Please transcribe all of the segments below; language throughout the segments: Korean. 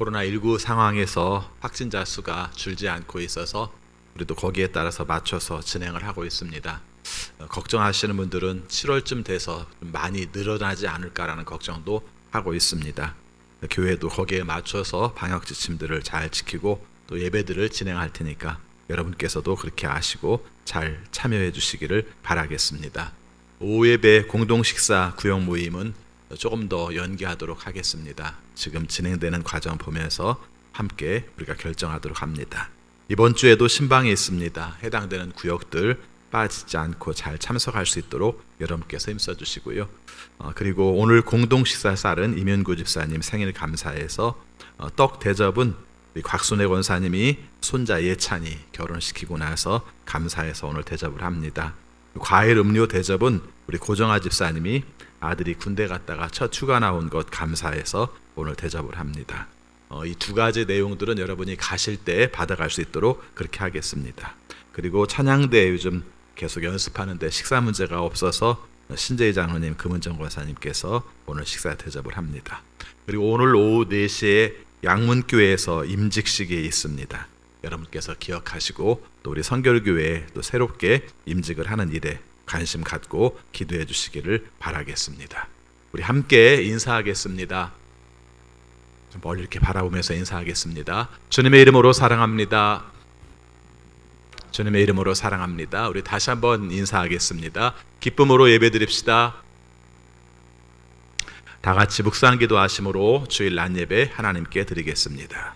코로나19 상황에서 확진자 수가 줄지 않고 있어서 우리도 거기에 따라서 맞춰서 진행을 하고 있습니다. 걱정하시는 분들은 7월쯤 돼서 좀 많이 늘어나지 않을까라는 걱정도 하고 있습니다. 교회도 거기에 맞춰서 방역 지침들을 잘 지키고 또 예배들을 진행할 테니까 여러분께서도 그렇게 아시고 잘 참여해 주시기를 바라겠습니다. 오후 예배 공동 식사 구역 모임은 조금 더 연기하도록 하겠습니다. 지금 진행되는 과정 보면서 함께 우리가 결정하도록 합니다. 이번 주에도 신방이 있습니다. 해당되는 구역들 빠지지 않고 잘 참석할 수 있도록 여러분께서 힘써 주시고요. 그리고 오늘 공동 식사 쌀은 이면구 집사님 생일 감사해서 떡 대접은 우리 곽순애 권사님이 손자 예찬이 결혼시키고 나서 감사해서 오늘 대접을 합니다. 과일 음료 대접은 우리 고정아 집사님이 아들이 군대 갔다가 첫 휴가 나온 것 감사해서 오늘 대접을 합니다. 이 두 가지 내용들은 여러분이 가실 때 받아갈 수 있도록 그렇게 하겠습니다. 그리고 찬양대 요즘 계속 연습하는데 식사 문제가 없어서 신재희 장로님, 금은정 권사님께서 오늘 식사 대접을 합니다. 그리고 오늘 오후 4시에 양문교회에서 임직식이 있습니다. 여러분께서 기억하시고 또 우리 선결교회에 또 새롭게 임직을 하는 일에 관심 갖고 기도해 주시기를 바라겠습니다. 우리 함께 인사하겠습니다. 좀 멀리 이렇게 바라보면서 인사하겠습니다. 주님의 이름으로 사랑합니다. 주님의 이름으로 사랑합니다. 우리 다시 한번 인사하겠습니다. 기쁨으로 예배드립시다. 다 같이 묵상기도 하심으로 주일 낮 예배 하나님께 드리겠습니다.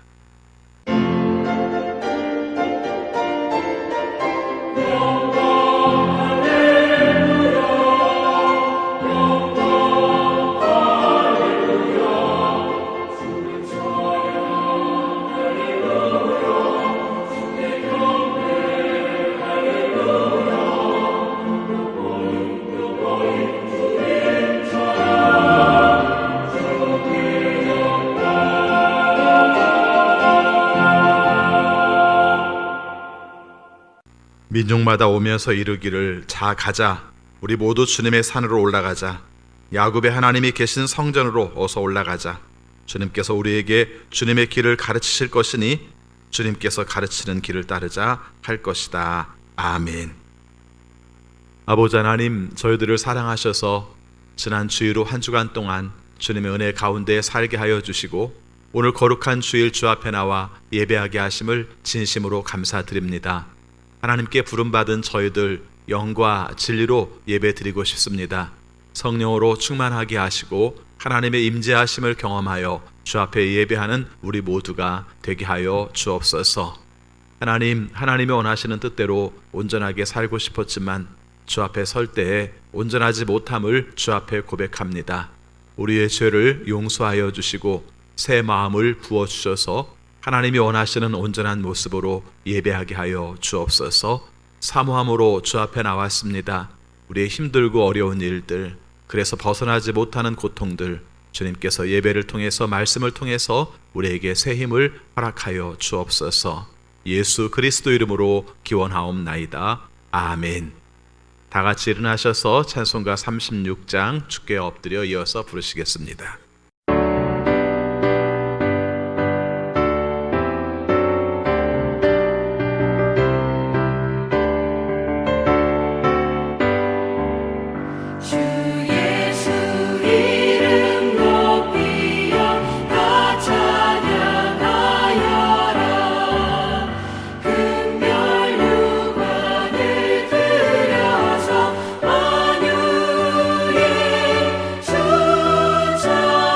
민족마다 오면서 이르기를 자 가자 우리 모두 주님의 산으로 올라가자 야곱의 하나님이 계신 성전으로 어서 올라가자 주님께서 우리에게 주님의 길을 가르치실 것이니 주님께서 가르치는 길을 따르자 할 것이다. 아멘. 아버지 하나님, 저희들을 사랑하셔서 지난 주일로 한 주간 동안 주님의 은혜 가운데 살게 하여 주시고 오늘 거룩한 주일 주 앞에 나와 예배하게 하심을 진심으로 감사드립니다. 하나님께 부름받은 저희들 영과 진리로 예배드리고 싶습니다. 성령으로 충만하게 하시고 하나님의 임재하심을 경험하여 주 앞에 예배하는 우리 모두가 되게 하여 주옵소서. 하나님이 원하시는 뜻대로 온전하게 살고 싶었지만 주 앞에 설 때에 온전하지 못함을 주 앞에 고백합니다. 우리의 죄를 용서하여 주시고 새 마음을 부어주셔서 하나님이 원하시는 온전한 모습으로 예배하게 하여 주옵소서. 사모함으로 주 앞에 나왔습니다. 우리의 힘들고 어려운 일들, 그래서 벗어나지 못하는 고통들, 주님께서 예배를 통해서 말씀을 통해서 우리에게 새 힘을 허락하여 주옵소서. 예수 그리스도 이름으로 기원하옵나이다. 아멘. 다 같이 일어나셔서 찬송가 36장 주께 엎드려 이어서 부르시겠습니다. 만유의 주자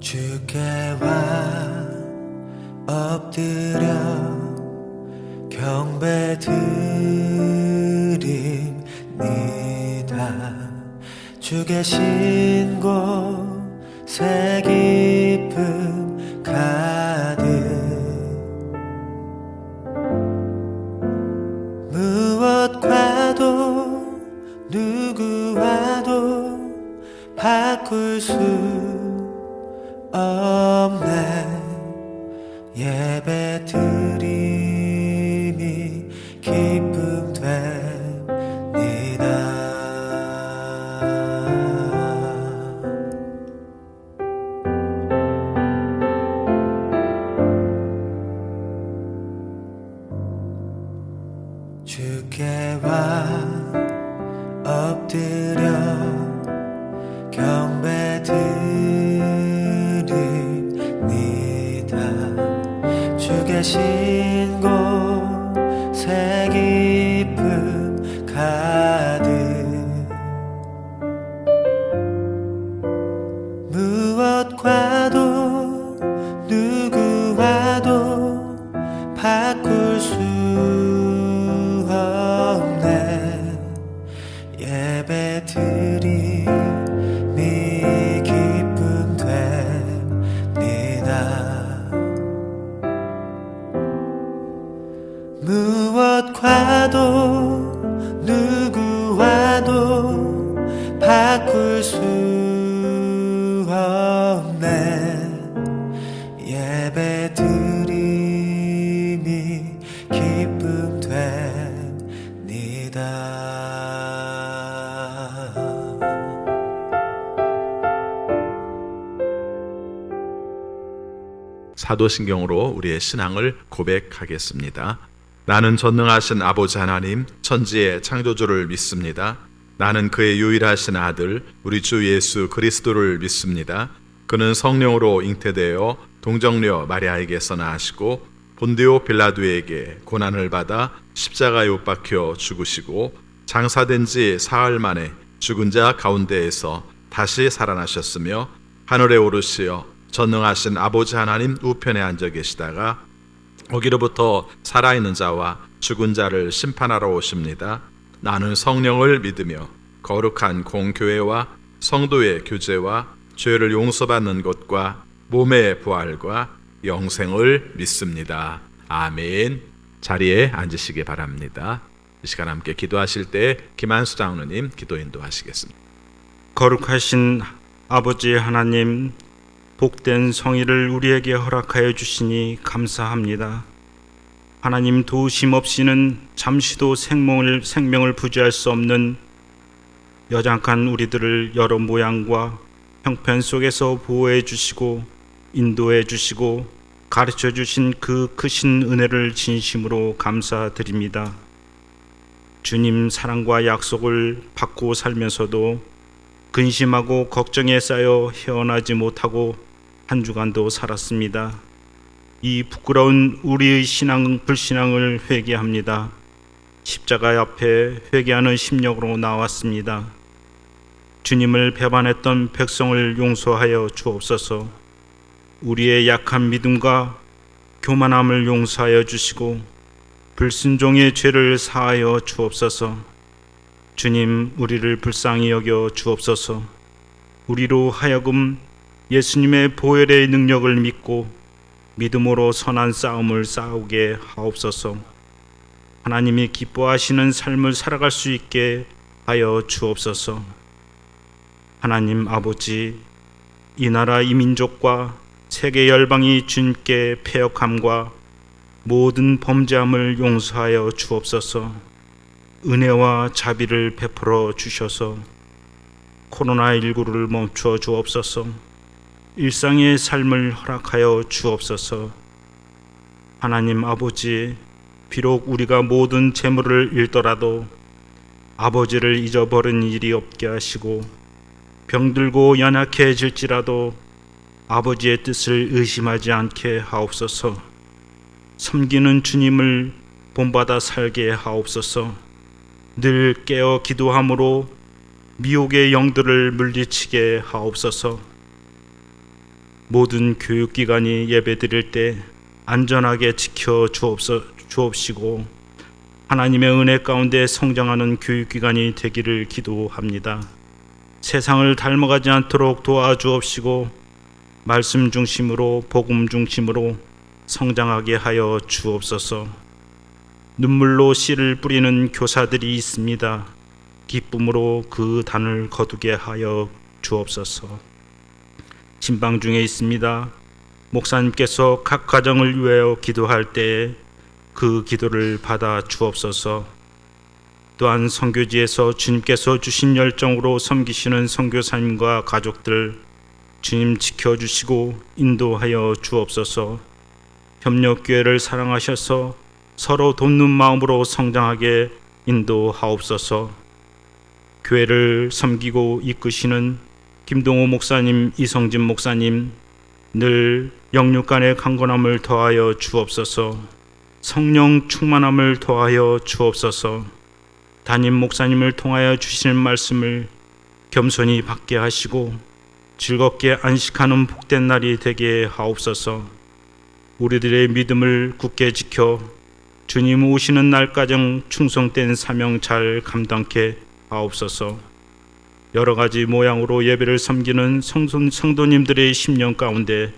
주께와 엎드려 경배드립니다. 주 계신 곳에 기쁨 가득 무엇과도 누구와도 바꿀 수 없네. 예배 드림이 기쁨 됩니다. 주께와 엎드려 경배드립니다. 주 계신 곳에 기쁨 가득 무엇과도 누구와도 바꿀 수 없네. 예배 드림이 기쁨 됩니다. 무엇과도 누구와도 바꿀 수 없네. 예배 드림이 기쁨 됩니다. 사도신경으로 우리의 신앙을 고백하겠습니다. 나는 전능하신 아버지 하나님, 천지의 창조주를 믿습니다. 나는 그의 유일하신 아들, 우리 주 예수 그리스도를 믿습니다. 그는 성령으로 잉태되어 동정녀 마리아에게서 나시고 본디오 빌라도에게 고난을 받아 십자가에 못 박혀 죽으시고 장사된 지 사흘 만에 죽은 자 가운데에서 다시 살아나셨으며 하늘에 오르시어 전능하신 아버지 하나님 우편에 앉아 계시다가 거기로부터 살아있는 자와 죽은 자를 심판하러 오십니다. 나는 성령을 믿으며 거룩한 공교회와 성도의 교제와 죄를 용서받는 것과 몸의 부활과 영생을 믿습니다. 아멘. 자리에 앉으시기 바랍니다. 이 시간 함께 기도하실 때 김한수 장로님 기도 인도하시겠습니다. 거룩하신 아버지 하나님, 복된 성의를 우리에게 허락하여 주시니 감사합니다. 하나님 도우심 없이는 잠시도 생명을 부지할 수 없는 여장한 우리들을 여러 모양과 형편 속에서 보호해 주시고 인도해 주시고 가르쳐 주신 그 크신 은혜를 진심으로 감사드립니다. 주님 사랑과 약속을 받고 살면서도 근심하고 걱정에 쌓여 헤어나지 못하고 한 주간도 살았습니다. 이 부끄러운 우리의 불신앙을 회개합니다. 십자가 앞에 회개하는 심령으로 나왔습니다. 주님을 배반했던 백성을 용서하여 주옵소서. 우리의 약한 믿음과 교만함을 용서하여 주시고 불순종의 죄를 사하여 주옵소서. 주님, 우리를 불쌍히 여겨 주옵소서. 우리로 하여금 예수님의 보혈의 능력을 믿고 믿음으로 선한 싸움을 싸우게 하옵소서. 하나님이 기뻐하시는 삶을 살아갈 수 있게 하여 주옵소서. 하나님 아버지, 이 나라 이 민족과 세계 열방이 주님께 패역함과 모든 범죄함을 용서하여 주옵소서. 은혜와 자비를 베풀어 주셔서 코로나19를 멈춰 주옵소서. 일상의 삶을 허락하여 주옵소서. 하나님 아버지, 비록 우리가 모든 재물을 잃더라도 아버지를 잊어버린 일이 없게 하시고 병들고 연약해질지라도 아버지의 뜻을 의심하지 않게 하옵소서. 섬기는 주님을 본받아 살게 하옵소서. 늘 깨어 기도함으로 미혹의 영들을 물리치게 하옵소서. 모든 교육기관이 예배드릴 때 안전하게 지켜 주옵시고 하나님의 은혜 가운데 성장하는 교육기관이 되기를 기도합니다. 세상을 닮아가지 않도록 도와주옵시고 말씀 중심으로 복음 중심으로 성장하게 하여 주옵소서. 눈물로 씨를 뿌리는 교사들이 있습니다. 기쁨으로 그 단을 거두게 하여 주옵소서. 신방 중에 있습니다. 목사님께서 각 가정을 위하여 기도할 때에 그 기도를 받아 주옵소서. 또한 선교지에서 주님께서 주신 열정으로 섬기시는 선교사님과 가족들 주님 지켜주시고 인도하여 주옵소서. 협력교회를 사랑하셔서 서로 돕는 마음으로 성장하게 인도하옵소서. 교회를 섬기고 이끄시는 김동호 목사님, 이성진 목사님 늘 영육 간의 강건함을 더하여 주옵소서. 성령 충만함을 더하여 주옵소서. 담임 목사님을 통하여 주시는 말씀을 겸손히 받게 하시고 즐겁게 안식하는 복된 날이 되게 하옵소서. 우리들의 믿음을 굳게 지켜 주님 오시는 날까지 충성된 사명 잘 감당케 하옵소서. 여러 가지 모양으로 예배를 섬기는 성도님들의 심령 가운데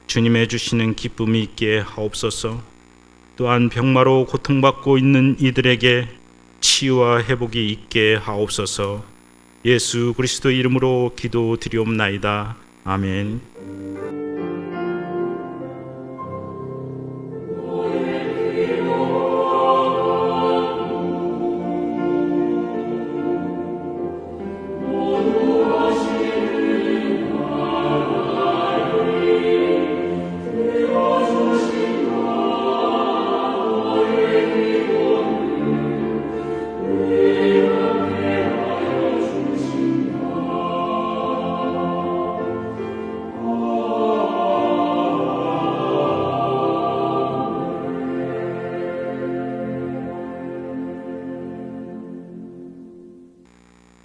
주님의 주시는 기쁨이 있게 하옵소서. 또한 병마로 고통받고 있는 이들에게 치유와 회복이 있게 하옵소서. 예수 그리스도 이름으로 기도드리옵나이다. 아멘.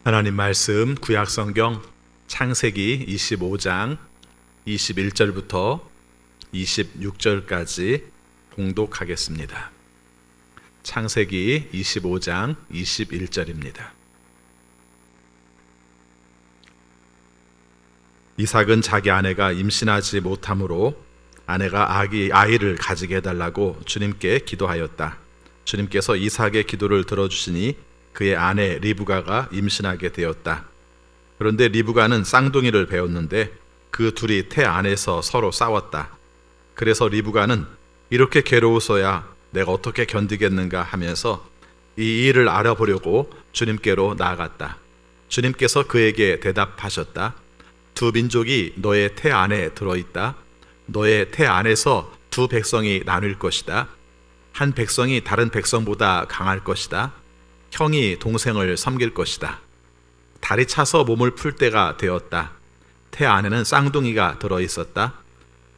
하나님 말씀 구약성경 창세기 25장 21절부터 26절까지 봉독하겠습니다. 창세기 25장 21절입니다. 이삭은 자기 아내가 임신하지 못함으로 아내가 아이를 가지게 해달라고 주님께 기도하였다. 주님께서 이삭의 기도를 들어주시니 그의 아내 리브가가 임신하게 되었다. 그런데 리브가는 쌍둥이를 배웠는데 그 둘이 태 안에서 서로 싸웠다. 그래서 리브가는 이렇게 괴로워서야 내가 어떻게 견디겠는가 하면서 이 일을 알아보려고 주님께로 나아갔다. 주님께서 그에게 대답하셨다. 두 민족이 너의 태 안에 들어있다. 너의 태 안에서 두 백성이 나눌 것이다. 한 백성이 다른 백성보다 강할 것이다. 형이 동생을 섬길 것이다. 달이 차서 몸을 풀 때가 되었다. 태 안에는 쌍둥이가 들어있었다.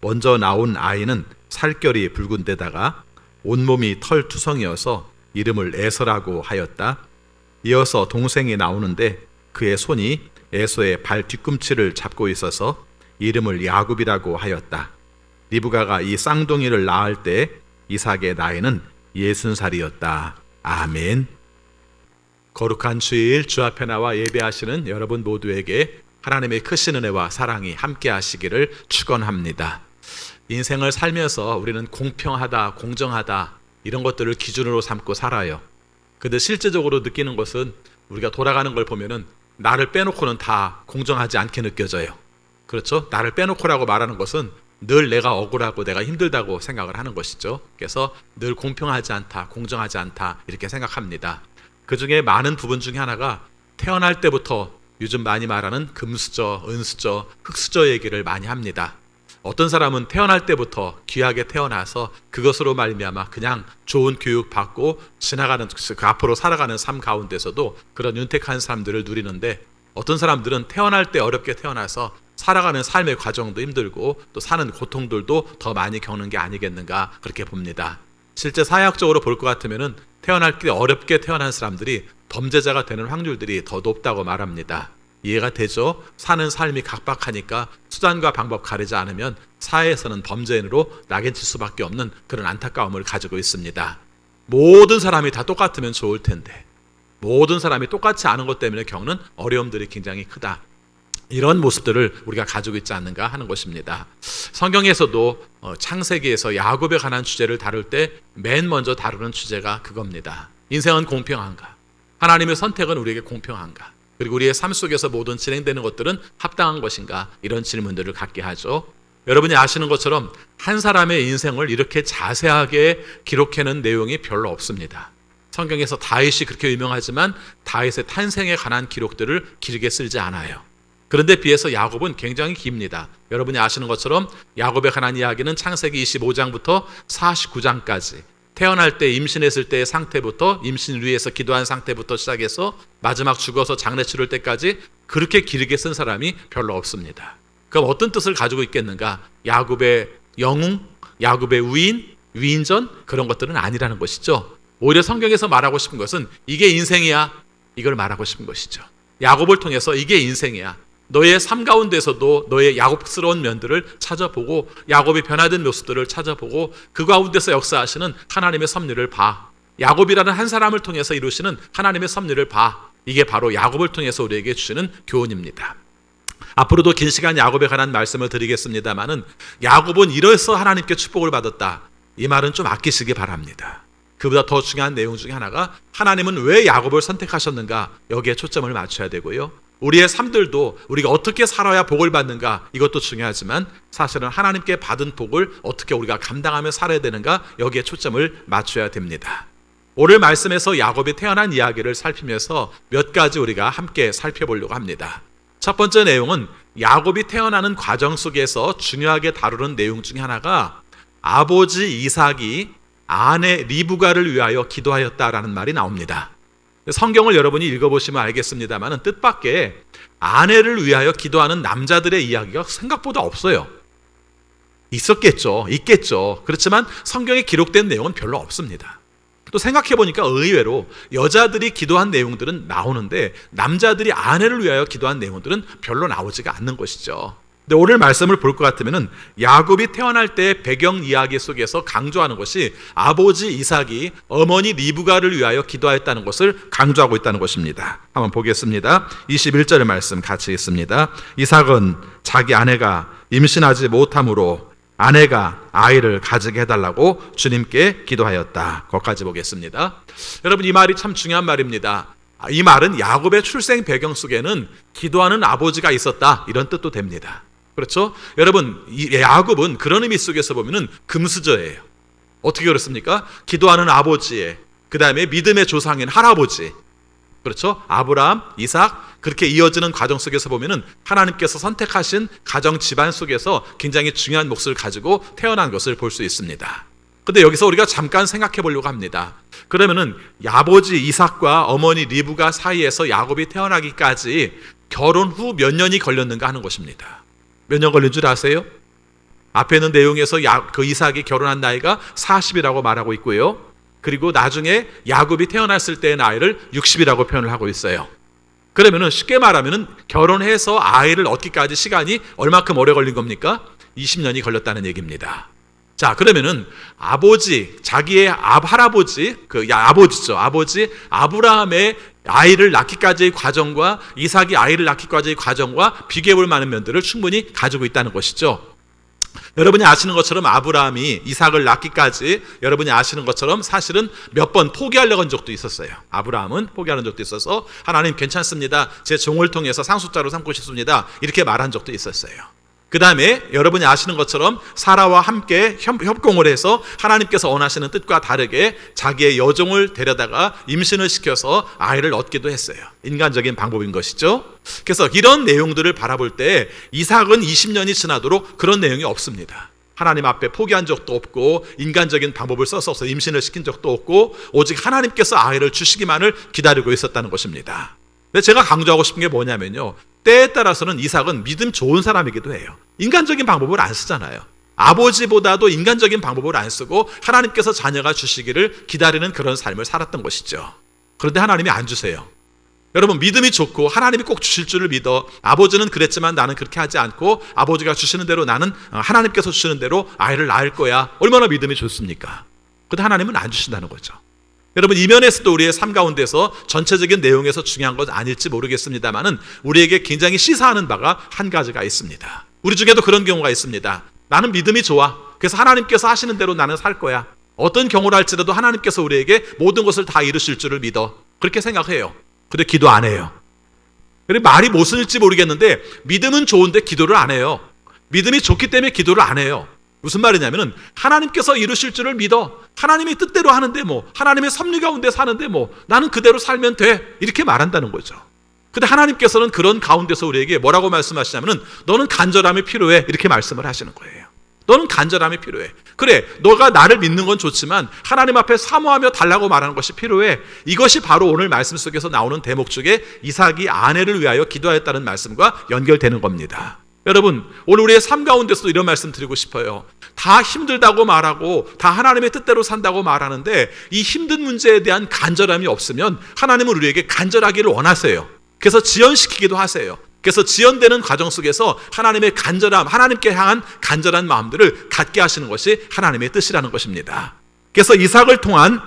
먼저 나온 아이는 살결이 붉은 데다가 온몸이 털투성이어서 이름을 에서라고 하였다. 이어서 동생이 나오는데 그의 손이 에서의 발 뒤꿈치를 잡고 있어서 이름을 야곱이라고 하였다. 리브가가 이 쌍둥이를 낳을 때 이삭의 나이는 60살이었다. 아멘. 거룩한 주일 주 앞에 나와 예배하시는 여러분 모두에게 하나님의 크신 은혜와 사랑이 함께 하시기를 축원합니다. 인생을 살면서 우리는 공평하다, 공정하다 이런 것들을 기준으로 삼고 살아요. 근데 실제적으로 느끼는 것은 우리가 돌아가는 걸 보면은 나를 빼놓고는 다 공정하지 않게 느껴져요. 그렇죠? 나를 빼놓고라고 말하는 것은 늘 내가 억울하고 내가 힘들다고 생각을 하는 것이죠. 그래서 늘 공평하지 않다, 공정하지 않다 이렇게 생각합니다. 그 중에 많은 부분 중에 하나가 태어날 때부터 요즘 많이 말하는 금수저, 은수저, 흙수저 얘기를 많이 합니다. 어떤 사람은 태어날 때부터 귀하게 태어나서 그것으로 말미암아 그냥 좋은 교육 받고 지나가는 그 앞으로 살아가는 삶 가운데서도 그런 윤택한 사람들을 누리는데 어떤 사람들은 태어날 때 어렵게 태어나서 살아가는 삶의 과정도 힘들고 또 사는 고통들도 더 많이 겪는 게 아니겠는가 그렇게 봅니다. 실제 사회학적으로 볼 것 같으면은 태어날 때 어렵게 태어난 사람들이 범죄자가 되는 확률들이 더 높다고 말합니다. 이해가 되죠? 사는 삶이 각박하니까 수단과 방법 가리지 않으면 사회에서는 범죄인으로 낙인칠 수밖에 없는 그런 안타까움을 가지고 있습니다. 모든 사람이 다 똑같으면 좋을 텐데 모든 사람이 똑같지 않은 것 때문에 겪는 어려움들이 굉장히 크다. 이런 모습들을 우리가 가지고 있지 않는가 하는 것입니다. 성경에서도 창세기에서 야곱에 관한 주제를 다룰 때 맨 먼저 다루는 주제가 그겁니다. 인생은 공평한가? 하나님의 선택은 우리에게 공평한가? 그리고 우리의 삶 속에서 모든 진행되는 것들은 합당한 것인가? 이런 질문들을 갖게 하죠. 여러분이 아시는 것처럼 한 사람의 인생을 이렇게 자세하게 기록해놓은 내용이 별로 없습니다. 성경에서 다윗이 그렇게 유명하지만 다윗의 탄생에 관한 기록들을 길게 쓰지 않아요. 그런데 비해서 야곱은 굉장히 깁니다. 여러분이 아시는 것처럼 야곱에 관한 이야기는 창세기 25장부터 49장까지 태어날 때 임신했을 때의 상태부터 임신 위에서 기도한 상태부터 시작해서 마지막 죽어서 장례 치를 때까지 그렇게 길게 쓴 사람이 별로 없습니다. 그럼 어떤 뜻을 가지고 있겠는가? 야곱의 영웅, 야곱의 위인전 그런 것들은 아니라는 것이죠. 오히려 성경에서 말하고 싶은 것은 이게 인생이야. 이걸 말하고 싶은 것이죠. 야곱을 통해서 이게 인생이야. 너의 삶 가운데서도 너의 야곱스러운 면들을 찾아보고 야곱이 변화된 모습들을 찾아보고 그 가운데서 역사하시는 하나님의 섭리를 봐. 야곱이라는 한 사람을 통해서 이루시는 하나님의 섭리를 봐. 이게 바로 야곱을 통해서 우리에게 주시는 교훈입니다. 앞으로도 긴 시간 야곱에 관한 말씀을 드리겠습니다마는 야곱은 이래서 하나님께 축복을 받았다. 이 말은 좀 아끼시기 바랍니다. 그보다 더 중요한 내용 중에 하나가 하나님은 왜 야곱을 선택하셨는가? 여기에 초점을 맞춰야 되고요. 우리의 삶들도 우리가 어떻게 살아야 복을 받는가? 이것도 중요하지만 사실은 하나님께 받은 복을 어떻게 우리가 감당하며 살아야 되는가? 여기에 초점을 맞춰야 됩니다. 오늘 말씀에서 야곱이 태어난 이야기를 살피면서 몇 가지 우리가 함께 살펴보려고 합니다. 첫 번째 내용은 야곱이 태어나는 과정 속에서 중요하게 다루는 내용 중에 하나가 아버지 이삭이 아내 리브가를 위하여 기도하였다라는 말이 나옵니다. 성경을 여러분이 읽어보시면 알겠습니다만 뜻밖의 아내를 위하여 기도하는 남자들의 이야기가 생각보다 없어요. 있겠죠. 그렇지만 성경에 기록된 내용은 별로 없습니다. 또 생각해보니까 의외로 여자들이 기도한 내용들은 나오는데 남자들이 아내를 위하여 기도한 내용들은 별로 나오지가 않는 것이죠. 근데 오늘 말씀을 볼 것 같으면 야곱이 태어날 때 배경 이야기 속에서 강조하는 것이 아버지 이삭이 어머니 리브가를 위하여 기도하였다는 것을 강조하고 있다는 것입니다. 한번 보겠습니다. 21절의 말씀 같이 읽습니다. 이삭은 자기 아내가 임신하지 못함으로 아내가 아이를 가지게 해달라고 주님께 기도하였다. 거기까지 보겠습니다. 여러분 이 말이 참 중요한 말입니다. 이 말은 야곱의 출생 배경 속에는 기도하는 아버지가 있었다 이런 뜻도 됩니다. 그렇죠? 여러분 야곱은 그런 의미 속에서 보면은 금수저예요. 어떻게 그렇습니까? 기도하는 아버지의 그 다음에 믿음의 조상인 할아버지, 그렇죠? 아브라함, 이삭 그렇게 이어지는 과정 속에서 보면은 하나님께서 선택하신 가정 집안 속에서 굉장히 중요한 몫을 가지고 태어난 것을 볼 수 있습니다. 근데 여기서 우리가 잠깐 생각해 보려고 합니다. 그러면은 아버지 이삭과 어머니 리브가 사이에서 야곱이 태어나기까지 결혼 후 몇 년이 걸렸는가 하는 것입니다. 몇 년 걸린 줄 아세요? 앞에 있는 내용에서 그 이삭이 결혼한 나이가 40이라고 말하고 있고요. 그리고 나중에 야곱이 태어났을 때의 나이를 60이라고 표현을 하고 있어요. 그러면은 쉽게 말하면은 결혼해서 아이를 얻기까지 시간이 얼마큼 오래 걸린 겁니까? 20년이 걸렸다는 얘기입니다. 자, 그러면은 자기의 할아버지, 아버지죠. 아버지 아브라함의 아이를 낳기까지의 과정과 이삭이 아이를 낳기까지의 과정과 비교해 볼 만한 면들을 충분히 가지고 있다는 것이죠. 여러분이 아시는 것처럼 아브라함이 이삭을 낳기까지 여러분이 아시는 것처럼 사실은 몇 번 포기하려고 한 적도 있었어요. 아브라함은 포기하는 적도 있어서 하나님 괜찮습니다. 제 종을 통해서 상속자로 삼고 싶습니다. 이렇게 말한 적도 있었어요. 그 다음에 여러분이 아시는 것처럼 사라와 함께 협공을 해서 하나님께서 원하시는 뜻과 다르게 자기의 여종을 데려다가 임신을 시켜서 아이를 얻기도 했어요. 인간적인 방법인 것이죠. 그래서 이런 내용들을 바라볼 때 이삭은 20년이 지나도록 그런 내용이 없습니다. 하나님 앞에 포기한 적도 없고 인간적인 방법을 써서 임신을 시킨 적도 없고 오직 하나님께서 아이를 주시기만을 기다리고 있었다는 것입니다. 근데 제가 강조하고 싶은 게 뭐냐면요, 때에 따라서는 이삭은 믿음 좋은 사람이기도 해요. 인간적인 방법을 안 쓰잖아요. 아버지보다도 인간적인 방법을 안 쓰고 하나님께서 자녀가 주시기를 기다리는 그런 삶을 살았던 것이죠. 그런데 하나님이 안 주세요. 여러분, 믿음이 좋고 하나님이 꼭 주실 줄을 믿어 아버지는 그랬지만 나는 그렇게 하지 않고 아버지가 주시는 대로 나는 하나님께서 주시는 대로 아이를 낳을 거야. 얼마나 믿음이 좋습니까? 근데 하나님은 안 주신다는 거죠. 여러분, 이 면에서도 우리의 삶 가운데서 전체적인 내용에서 중요한 건 아닐지 모르겠습니다만은 우리에게 굉장히 시사하는 바가 한 가지가 있습니다. 우리 중에도 그런 경우가 있습니다. 나는 믿음이 좋아. 그래서 하나님께서 하시는 대로 나는 살 거야. 어떤 경우를 할지라도 하나님께서 우리에게 모든 것을 다 이루실 줄을 믿어. 그렇게 생각해요. 근데 기도 안 해요. 말이 무슨일지 모르겠는데 믿음은 좋은데 기도를 안 해요. 믿음이 좋기 때문에 기도를 안 해요. 무슨 말이냐면은 하나님께서 이루실 줄을 믿어. 하나님의 뜻대로 하는데 하나님의 섭리 가운데 사는데 나는 그대로 살면 돼. 이렇게 말한다는 거죠. 근데 하나님께서는 그런 가운데서 우리에게 뭐라고 말씀하시냐면은 너는 간절함이 필요해. 이렇게 말씀을 하시는 거예요. 너는 간절함이 필요해. 그래, 너가 나를 믿는 건 좋지만 하나님 앞에 사모하며 달라고 말하는 것이 필요해. 이것이 바로 오늘 말씀 속에서 나오는 대목 중에 이삭이 아내를 위하여 기도하였다는 말씀과 연결되는 겁니다. 여러분, 오늘 우리의 삶 가운데서도 이런 말씀 드리고 싶어요. 다 힘들다고 말하고 다 하나님의 뜻대로 산다고 말하는데 이 힘든 문제에 대한 간절함이 없으면 하나님은 우리에게 간절하기를 원하세요. 그래서 지연시키기도 하세요. 그래서 지연되는 과정 속에서 하나님의 간절함, 하나님께 향한 간절한 마음들을 갖게 하시는 것이 하나님의 뜻이라는 것입니다. 그래서 이삭을 통한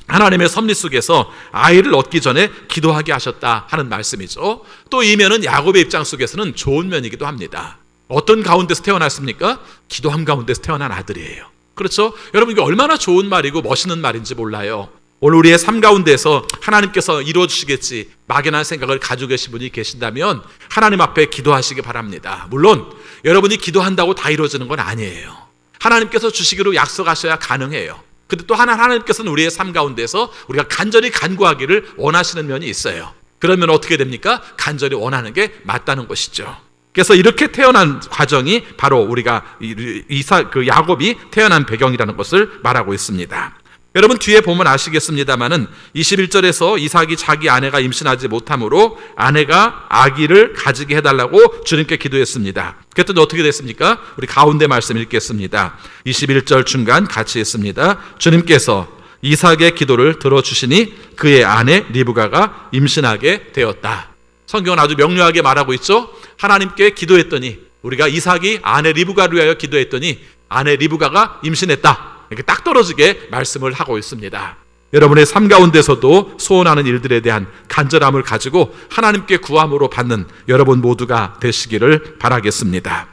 하나님의 섭리 속에서 아이를 얻기 전에 기도하게 하셨다 하는 말씀이죠. 또 이 면은 야곱의 입장 속에서는 좋은 면이기도 합니다. 어떤 가운데서 태어났습니까? 기도함 가운데서 태어난 아들이에요. 그렇죠? 여러분, 이게 얼마나 좋은 말이고 멋있는 말인지 몰라요. 오늘 우리의 삶 가운데서 하나님께서 이루어주시겠지 막연한 생각을 가지고 계신 분이 계신다면 하나님 앞에 기도하시기 바랍니다. 물론 여러분이 기도한다고 다 이루어지는 건 아니에요. 하나님께서 주시기로 약속하셔야 가능해요. 근데 또 하나님께서는 우리의 삶 가운데서 우리가 간절히 간구하기를 원하시는 면이 있어요. 그러면 어떻게 됩니까? 간절히 원하는 게 맞다는 것이죠. 그래서 이렇게 태어난 과정이 바로 우리가 야곱이 태어난 배경이라는 것을 말하고 있습니다. 여러분, 뒤에 보면 아시겠습니다마는 21절에서 이삭이 자기 아내가 임신하지 못함으로 아내가 아기를 가지게 해달라고 주님께 기도했습니다. 그랬더니 어떻게 됐습니까? 우리 가운데 말씀 읽겠습니다. 21절 중간 같이 읽습니다. 주님께서 이삭의 기도를 들어주시니 그의 아내 리브가가 임신하게 되었다. 성경은 아주 명료하게 말하고 있죠. 하나님께 기도했더니, 우리가 이삭이 아내 리브가를 위하여 기도했더니 아내 리브가가 임신했다. 이렇게 딱 떨어지게 말씀을 하고 있습니다. 여러분의 삶 가운데서도 소원하는 일들에 대한 간절함을 가지고 하나님께 구함으로 받는 여러분 모두가 되시기를 바라겠습니다.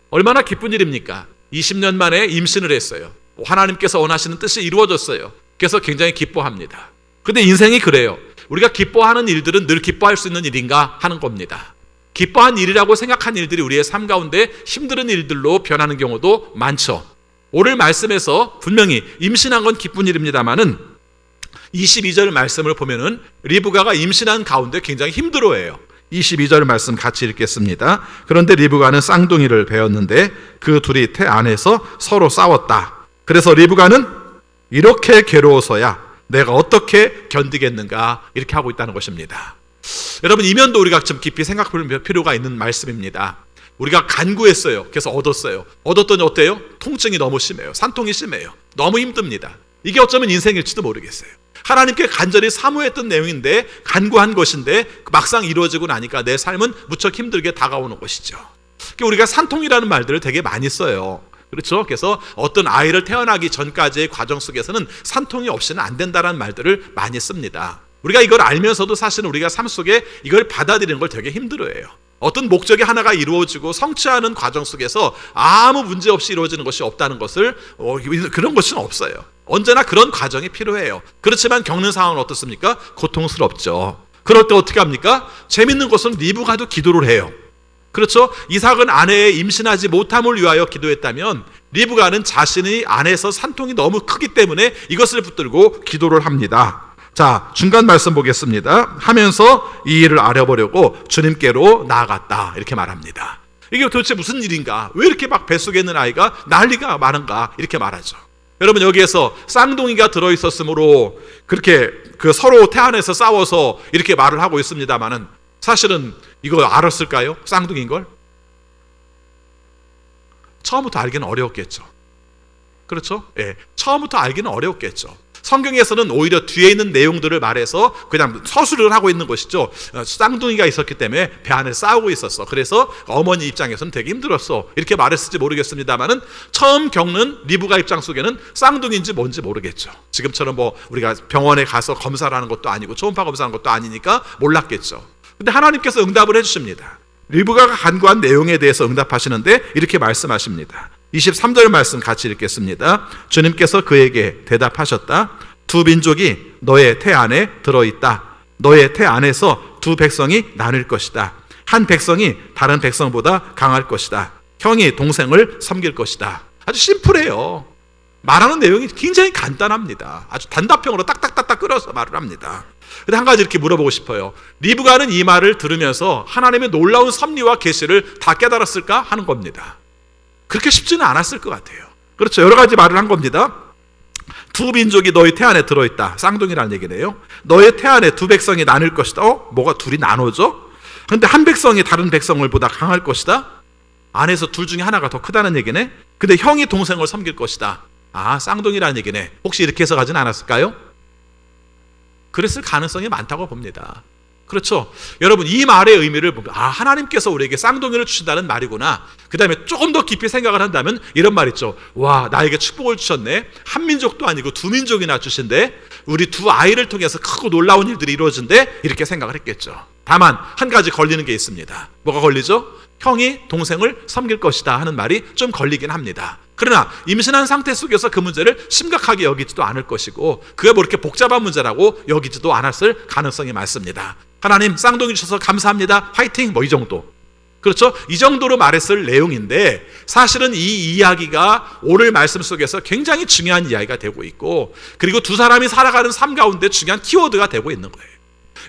얼마나 기쁜 일입니까? 20년 만에 임신을 했어요. 하나님께서 원하시는 뜻이 이루어졌어요. 그래서 굉장히 기뻐합니다. 근데 인생이 그래요. 우리가 기뻐하는 일들은 늘 기뻐할 수 있는 일인가 하는 겁니다. 기뻐한 일이라고 생각한 일들이 우리의 삶 가운데 힘든 일들로 변하는 경우도 많죠. 오늘 말씀에서 분명히 임신한 건 기쁜 일입니다만은 22절 말씀을 보면은 리브가가 임신한 가운데 굉장히 힘들어해요. 22절 말씀 같이 읽겠습니다. 그런데 리브가는 쌍둥이를 배었는데 그 둘이 태 안에서 서로 싸웠다. 그래서 리브가는 이렇게 괴로워서야 내가 어떻게 견디겠는가 이렇게 하고 있다는 것입니다. 여러분, 이 면도 우리가 좀 깊이 생각할 필요가 있는 말씀입니다. 우리가 간구했어요. 그래서 얻었어요. 얻었더니 어때요? 통증이 너무 심해요. 산통이 심해요. 너무 힘듭니다. 이게 어쩌면 인생일지도 모르겠어요. 하나님께 간절히 사모했던 내용인데, 간구한 것인데 막상 이루어지고 나니까 내 삶은 무척 힘들게 다가오는 것이죠. 우리가 산통이라는 말들을 되게 많이 써요. 그렇죠? 그래서 어떤 아이를 태어나기 전까지의 과정 속에서는 산통이 없이는 안 된다는 말들을 많이 씁니다. 우리가 이걸 알면서도 사실은 우리가 삶 속에 이걸 받아들이는 걸 되게 힘들어해요. 어떤 목적이 하나가 이루어지고 성취하는 과정 속에서 아무 문제 없이 이루어지는 것이 없다는 것을 그런 것은 없어요. 언제나 그런 과정이 필요해요. 그렇지만 겪는 상황은 어떻습니까? 고통스럽죠. 그럴 때 어떻게 합니까? 재밌는 것은 리브가도 기도를 해요. 그렇죠? 이삭은 아내의 임신하지 못함을 위하여 기도했다면 리브가는 자신의 안에서 산통이 너무 크기 때문에 이것을 붙들고 기도를 합니다. 자, 중간 말씀 보겠습니다. 하면서 이 일을 알아보려고 주님께로 나아갔다 이렇게 말합니다. 이게 도대체 무슨 일인가? 왜 이렇게 막 뱃속에 있는 아이가 난리가 많은가? 이렇게 말하죠. 여러분, 여기에서 쌍둥이가 들어있었으므로 그렇게 서로 태안에서 싸워서 이렇게 말을 하고 있습니다만은 사실은 이거 알았을까요? 쌍둥이인 걸? 처음부터 알기는 어려웠겠죠. 그렇죠? 예, 처음부터 알기는 어려웠겠죠. 성경에서는 오히려 뒤에 있는 내용들을 말해서 그냥 서술을 하고 있는 것이죠. 쌍둥이가 있었기 때문에 배 안에 싸우고 있었어. 그래서 어머니 입장에서는 되게 힘들었어. 이렇게 말했을지 모르겠습니다만은 처음 겪는 리브가 입장 속에는 쌍둥이인지 뭔지 모르겠죠. 지금처럼 뭐 우리가 병원에 가서 검사를 하는 것도 아니고 초음파 검사하는 것도 아니니까 몰랐겠죠. 근데 하나님께서 응답을 해주십니다. 리브가가 간구한 내용에 대해서 응답하시는데 이렇게 말씀하십니다. 23절 말씀 같이 읽겠습니다. 주님께서 그에게 대답하셨다. 두 민족이 너의 태 안에 들어있다. 너의 태 안에서 두 백성이 나눌 것이다. 한 백성이 다른 백성보다 강할 것이다. 형이 동생을 섬길 것이다. 아주 심플해요. 말하는 내용이 굉장히 간단합니다. 아주 단답형으로 딱딱딱딱 끌어서 말을 합니다. 근데 한 가지 이렇게 물어보고 싶어요. 리브가는 이 말을 들으면서 하나님의 놀라운 섭리와 계시를 다 깨달았을까 하는 겁니다. 그렇게 쉽지는 않았을 것 같아요. 그렇죠. 여러 가지 말을 한 겁니다. 두 민족이 너의 태 안에 들어있다. 쌍둥이라는 얘기네요. 너의 태 안에 두 백성이 나눌 것이다. 뭐가 둘이 나눠져? 근데 한 백성이 다른 백성을 보다 강할 것이다. 안에서 둘 중에 하나가 더 크다는 얘기네. 근데 형이 동생을 섬길 것이다. 쌍둥이라는 얘기네. 혹시 이렇게 해서 가진 않았을까요? 그랬을 가능성이 많다고 봅니다. 그렇죠. 여러분, 이 말의 의미를 보면 하나님께서 우리에게 쌍둥이를 주신다는 말이구나. 그 다음에 조금 더 깊이 생각을 한다면 이런 말 있죠. 와, 나에게 축복을 주셨네. 한 민족도 아니고 두 민족이나 주신대. 우리 두 아이를 통해서 크고 놀라운 일들이 이루어진대. 이렇게 생각을 했겠죠. 다만 한 가지 걸리는 게 있습니다. 뭐가 걸리죠? 형이 동생을 섬길 것이다 하는 말이 좀 걸리긴 합니다. 그러나 임신한 상태 속에서 그 문제를 심각하게 여기지도 않을 것이고 그게 뭐 이렇게 복잡한 문제라고 여기지도 않았을 가능성이 많습니다. 하나님 쌍둥이 주셔서 감사합니다. 화이팅! 뭐 이 정도. 그렇죠? 이 정도로 말했을 내용인데 사실은 이 이야기가 오늘 말씀 속에서 굉장히 중요한 이야기가 되고 있고 그리고 두 사람이 살아가는 삶 가운데 중요한 키워드가 되고 있는 거예요.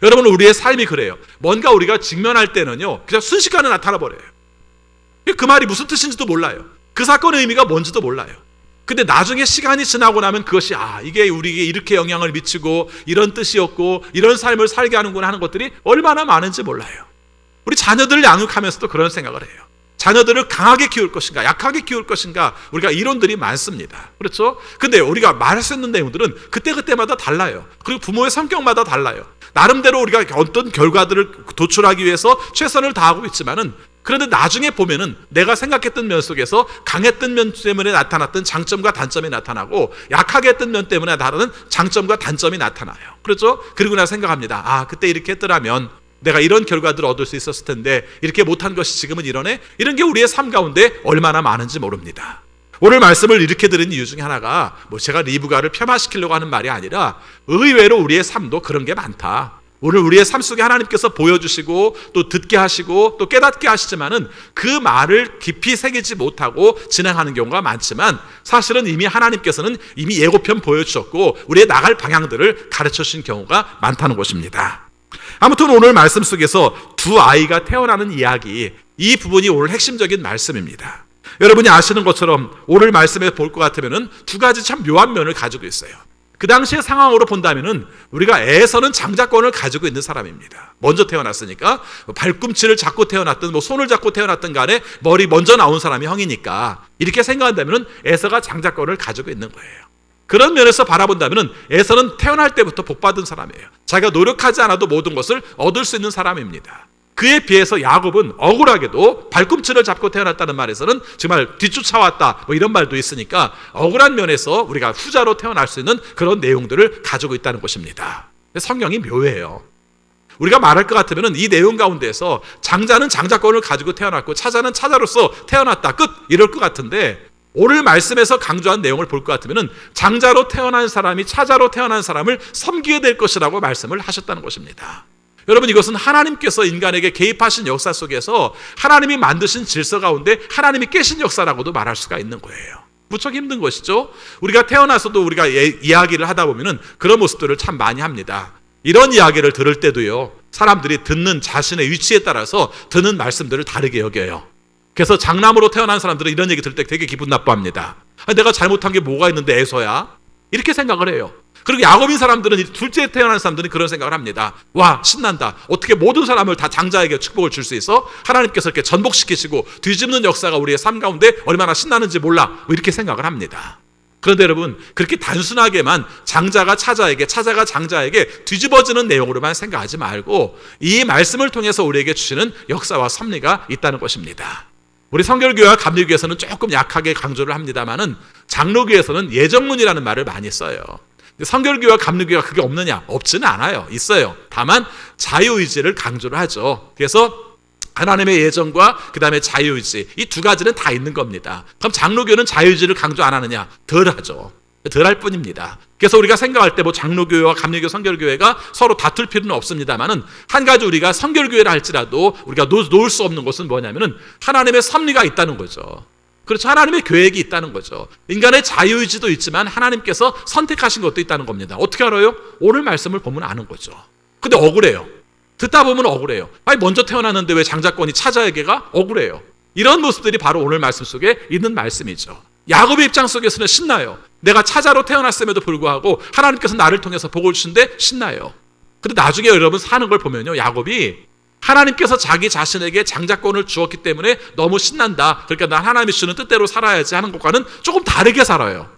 여러분, 우리의 삶이 그래요. 뭔가 우리가 직면할 때는요 그냥 순식간에 나타나 버려요. 그 말이 무슨 뜻인지도 몰라요. 그 사건의 의미가 뭔지도 몰라요. 근데 나중에 시간이 지나고 나면 그것이 이게 우리에게 이렇게 영향을 미치고 이런 뜻이었고 이런 삶을 살게 하는구나 하는 것들이 얼마나 많은지 몰라요. 우리 자녀들을 양육하면서도 그런 생각을 해요. 자녀들을 강하게 키울 것인가 약하게 키울 것인가 우리가 이론들이 많습니다. 그렇죠? 근데 우리가 말할 수 있는 내용들은 그때그때마다 달라요. 그리고 부모의 성격마다 달라요. 나름대로 우리가 어떤 결과들을 도출하기 위해서 최선을 다하고 있지만은 그런데 나중에 보면은 내가 생각했던 면 속에서 강했던 면 때문에 나타났던 장점과 단점이 나타나고 약하게 했던 면 때문에 다른 장점과 단점이 나타나요. 그렇죠? 그리고 나 생각합니다. 그때 이렇게 했더라면 내가 이런 결과들을 얻을 수 있었을 텐데 이렇게 못한 것이 지금은 이러네. 이런 게 우리의 삶 가운데 얼마나 많은지 모릅니다. 오늘 말씀을 이렇게 드린 이유 중에 하나가 제가 리브가를 폄하시키려고 하는 말이 아니라 의외로 우리의 삶도 그런 게 많다. 오늘 우리의 삶 속에 하나님께서 보여주시고 또 듣게 하시고 또 깨닫게 하시지만은 그 말을 깊이 새기지 못하고 진행하는 경우가 많지만 사실은 이미 하나님께서는 이미 예고편 보여주셨고 우리의 나갈 방향들을 가르쳐 주신 경우가 많다는 것입니다. 아무튼 오늘 말씀 속에서 두 아이가 태어나는 이야기, 이 부분이 오늘 핵심적인 말씀입니다. 여러분이 아시는 것처럼 오늘 말씀에 볼 것 같으면은 두 가지 참 묘한 면을 가지고 있어요. 그 당시의 상황으로 본다면은 우리가 에서는 장자권을 가지고 있는 사람입니다. 먼저 태어났으니까 발꿈치를 잡고 태어났든 손을 잡고 태어났든 간에 머리 먼저 나온 사람이 형이니까 이렇게 생각한다면은 에서가 장자권을 가지고 있는 거예요. 그런 면에서 바라본다면은 에서는 태어날 때부터 복받은 사람이에요. 자기가 노력하지 않아도 모든 것을 얻을 수 있는 사람입니다. 그에 비해서 야곱은 억울하게도 발꿈치를 잡고 태어났다는 말에서는 정말 뒤쫓아왔다 이런 말도 있으니까 억울한 면에서 우리가 후자로 태어날 수 있는 그런 내용들을 가지고 있다는 것입니다. 성경이 묘해요. 우리가 말할 것 같으면 이 내용 가운데서 장자는 장자권을 가지고 태어났고 차자는 차자로서 태어났다 끝 이럴 것 같은데 오늘 말씀에서 강조한 내용을 볼 것 같으면 장자로 태어난 사람이 차자로 태어난 사람을 섬기게 될 것이라고 말씀을 하셨다는 것입니다. 여러분, 이것은 하나님께서 인간에게 개입하신 역사 속에서 하나님이 만드신 질서 가운데 하나님이 깨신 역사라고도 말할 수가 있는 거예요. 무척 힘든 것이죠. 우리가 태어나서도 우리가 이야기를 하다 보면은 그런 모습들을 참 많이 합니다. 이런 이야기를 들을 때도요, 사람들이 듣는 자신의 위치에 따라서 듣는 말씀들을 다르게 여겨요. 그래서 장남으로 태어난 사람들은 이런 얘기 들을 때 되게 기분 나빠합니다. 내가 잘못한 게 뭐가 있는데 에서야? 이렇게 생각을 해요. 그리고 야곱인 사람들은 둘째 태어난 사람들은 그런 생각을 합니다. 와, 신난다. 어떻게 모든 사람을 다 장자에게 축복을 줄 수 있어? 하나님께서 이렇게 전복시키시고 뒤집는 역사가 우리의 삶 가운데 얼마나 신나는지 몰라. 이렇게 생각을 합니다. 그런데 여러분, 그렇게 단순하게만 장자가 차자에게, 차자가 장자에게 뒤집어지는 내용으로만 생각하지 말고 이 말씀을 통해서 우리에게 주시는 역사와 섭리가 있다는 것입니다. 우리 성결교회와 감리교회에서는 조금 약하게 강조를 합니다만은 장로교회에서는 예정론이라는 말을 많이 써요. 성결교회와 감리교회가 그게 없느냐? 없지는 않아요. 있어요. 다만 자유의지를 강조를 하죠. 그래서 하나님의 예정과 그 다음에 자유의지, 이 두 가지는 다 있는 겁니다. 그럼 장로교회는 자유의지를 강조 안 하느냐? 덜 하죠. 덜 할 뿐입니다. 그래서 우리가 생각할 때 뭐 장로교회와 감리교, 성결교회가 서로 다툴 필요는 없습니다만은 한 가지 우리가 성결교회를 할지라도 우리가 놓을 수 없는 것은 뭐냐면은 하나님의 섭리가 있다는 거죠. 그렇죠. 하나님의 계획이 있다는 거죠. 인간의 자유의지도 있지만 하나님께서 선택하신 것도 있다는 겁니다. 어떻게 알아요? 오늘 말씀을 보면 아는 거죠. 근데 억울해요. 듣다 보면 억울해요. 아니 먼저 태어났는데 왜 장자권이 차자에게가? 억울해요. 이런 모습들이 바로 오늘 말씀 속에 있는 말씀이죠. 야곱의 입장 속에서는 신나요. 내가 차자로 태어났음에도 불구하고 하나님께서 나를 통해서 복을 주신데 신나요. 근데 나중에 여러분 사는 걸 보면요, 야곱이 하나님께서 자기 자신에게 장자권을 주었기 때문에 너무 신난다. 그러니까 난 하나님이 주는 뜻대로 살아야지 하는 것과는 조금 다르게 살아요.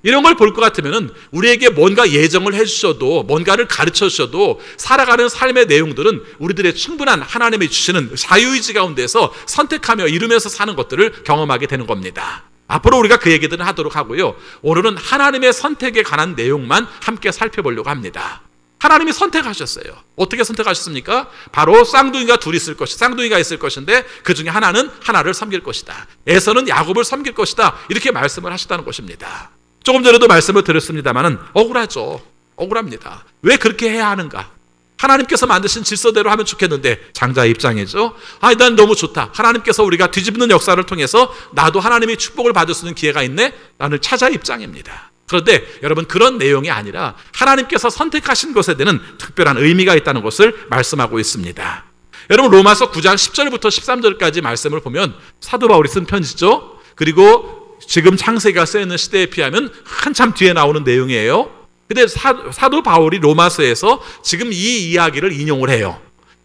이런 걸 볼 것 같으면은 우리에게 뭔가 예정을 해주셔도, 뭔가를 가르쳐 주셔도 살아가는 삶의 내용들은 우리들의 충분한 하나님이 주시는 자유의지 가운데서 선택하며 이루면서 사는 것들을 경험하게 되는 겁니다. 앞으로 우리가 그 얘기들은 하도록 하고요. 오늘은 하나님의 선택에 관한 내용만 함께 살펴보려고 합니다. 하나님이 선택하셨어요. 어떻게 선택하셨습니까? 바로 쌍둥이가 둘이 있을 것이, 쌍둥이가 있을 것인데 그 중에 하나는 하나를 섬길 것이다. 에서는 야곱을 섬길 것이다. 이렇게 말씀을 하셨다는 것입니다. 조금 전에도 말씀을 드렸습니다만은 억울하죠. 억울합니다. 왜 그렇게 해야 하는가? 하나님께서 만드신 질서대로 하면 좋겠는데 장자의 입장이죠. 난 너무 좋다. 하나님께서 우리가 뒤집는 역사를 통해서 나도 하나님의 축복을 받을 수 있는 기회가 있네. 나는 차자의 입장입니다. 그런데 여러분, 그런 내용이 아니라 하나님께서 선택하신 것에 대한 특별한 의미가 있다는 것을 말씀하고 있습니다. 여러분, 로마서 9장 10절부터 13절까지 말씀을 보면 사도 바울이 쓴 편지죠. 그리고 지금 창세기가 쓰여있는 시대에 비하면 한참 뒤에 나오는 내용이에요. 근데 사도 바울이 로마서에서 지금 이 이야기를 인용을 해요.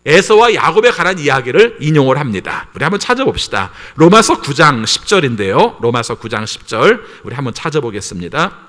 에서와 야곱에 관한 이야기를 인용을 합니다. 우리 한번 찾아봅시다. 로마서 9장 10절인데요. 로마서 9장 10절 우리 한번 찾아보겠습니다.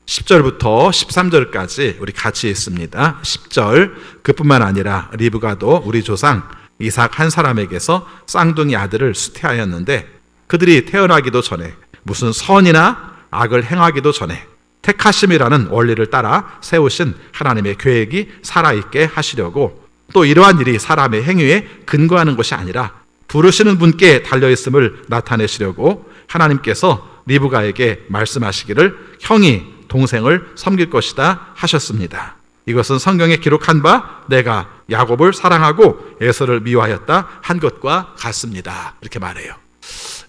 10절부터 13절까지 우리 같이 있습니다. 10절, 그뿐만 아니라 리브가도 우리 조상 이삭 한 사람에게서 쌍둥이 아들을 수태하였는데 그들이 태어나기도 전에 무슨 선이나 악을 행하기도 전에 택하심이라는 원리를 따라 세우신 하나님의 계획이 살아있게 하시려고, 또 이러한 일이 사람의 행위에 근거하는 것이 아니라 부르시는 분께 달려있음을 나타내시려고 하나님께서 리브가에게 말씀하시기를 형이 동생을 섬길 것이다 하셨습니다. 이것은 성경에 기록한 바 내가 야곱을 사랑하고 에서를 미워하였다 한 것과 같습니다. 이렇게 말해요.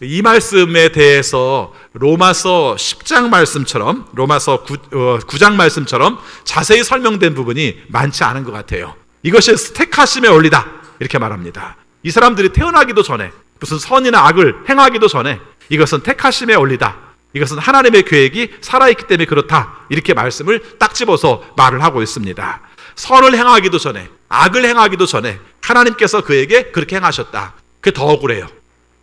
이 말씀에 대해서 로마서 10장 말씀처럼, 로마서 9장 말씀처럼 자세히 설명된 부분이 많지 않은 것 같아요. 이것이 택하심의 원리다 이렇게 말합니다. 이 사람들이 태어나기도 전에 무슨 선이나 악을 행하기도 전에 이것은 택하심의 원리다, 이것은 하나님의 계획이 살아있기 때문에 그렇다, 이렇게 말씀을 딱 집어서 말을 하고 있습니다. 선을 행하기도 전에, 악을 행하기도 전에 하나님께서 그에게 그렇게 행하셨다. 그게 더 억울해요.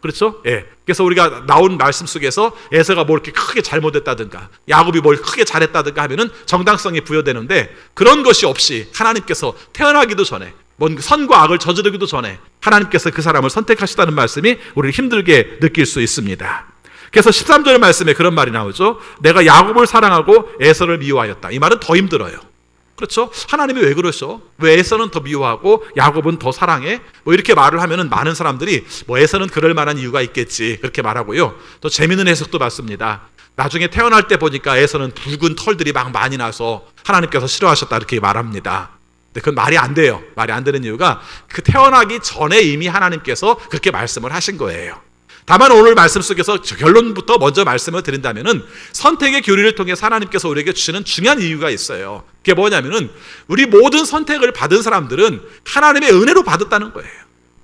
그렇죠? 예. 그래서 우리가 나온 말씀 속에서 에서가 뭘 이렇게 크게 잘못했다든가 야곱이 뭘 크게 잘했다든가 하면은 정당성이 부여되는데, 그런 것이 없이 하나님께서 태어나기도 전에, 뭔 선과 악을 저지르기도 전에 하나님께서 그 사람을 선택하시다는 말씀이 우리를 힘들게 느낄 수 있습니다. 그래서 13절 말씀에 그런 말이 나오죠. 내가 야곱을 사랑하고 에서를 미워하였다. 이 말은 더 힘들어요. 그렇죠? 하나님이 왜 그러셔? 왜 에서는 더 미워하고 야곱은 더 사랑해? 뭐 이렇게 말을 하면은 많은 사람들이 뭐 에서는 그럴 만한 이유가 있겠지 그렇게 말하고요. 또 재미있는 해석도 봤습니다. 나중에 태어날 때 보니까 에서는 붉은 털들이 막 많이 나서 하나님께서 싫어하셨다 이렇게 말합니다. 근데 그건 말이 안 돼요. 말이 안 되는 이유가 그 태어나기 전에 이미 하나님께서 그렇게 말씀을 하신 거예요. 다만 오늘 말씀 속에서 결론부터 먼저 말씀을 드린다면은 선택의 교리를 통해 하나님께서 우리에게 주시는 중요한 이유가 있어요. 그게 뭐냐면은 우리 모든 선택을 받은 사람들은 하나님의 은혜로 받았다는 거예요.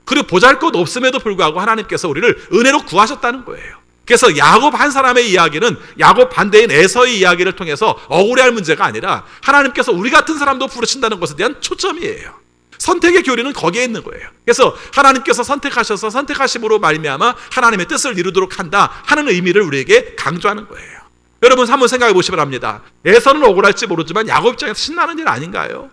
그리고 보잘것 없음에도 불구하고 하나님께서 우리를 은혜로 구하셨다는 거예요. 그래서 야곱 한 사람의 이야기는 야곱 반대인 에서의 이야기를 통해서 억울해할 문제가 아니라 하나님께서 우리 같은 사람도 부르신다는 것에 대한 초점이에요. 선택의 교리는 거기에 있는 거예요. 그래서 하나님께서 선택하셔서 선택하심으로 말미암아 하나님의 뜻을 이루도록 한다 하는 의미를 우리에게 강조하는 거예요. 여러분 한번 생각해 보시면 합니다. 에서는 억울할지 모르지만 야곱 입장에서 신나는 일 아닌가요?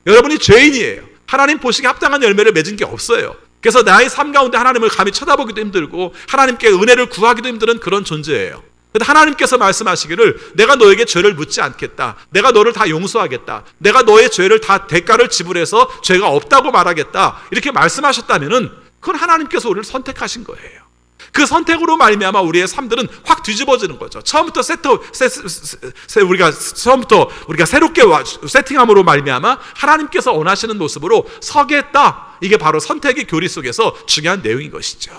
여러분이 죄인이에요. 하나님 보시기에 합당한 열매를 맺은 게 없어요. 그래서 나의 삶 가운데 하나님을 감히 쳐다보기도 힘들고 하나님께 은혜를 구하기도 힘든 그런 존재예요. 근데 하나님께서 말씀하시기를 내가 너에게 죄를 묻지 않겠다. 내가 너를 다 용서하겠다. 내가 너의 죄를 다 대가를 지불해서 죄가 없다고 말하겠다. 이렇게 말씀하셨다면은 그건 하나님께서 우리를 선택하신 거예요. 그 선택으로 말미암아 우리의 삶들은 확 뒤집어지는 거죠. 처음부터 우리가 새롭게 세팅함으로 말미암아 하나님께서 원하시는 모습으로 서겠다. 이게 바로 선택의 교리 속에서 중요한 내용인 것이죠.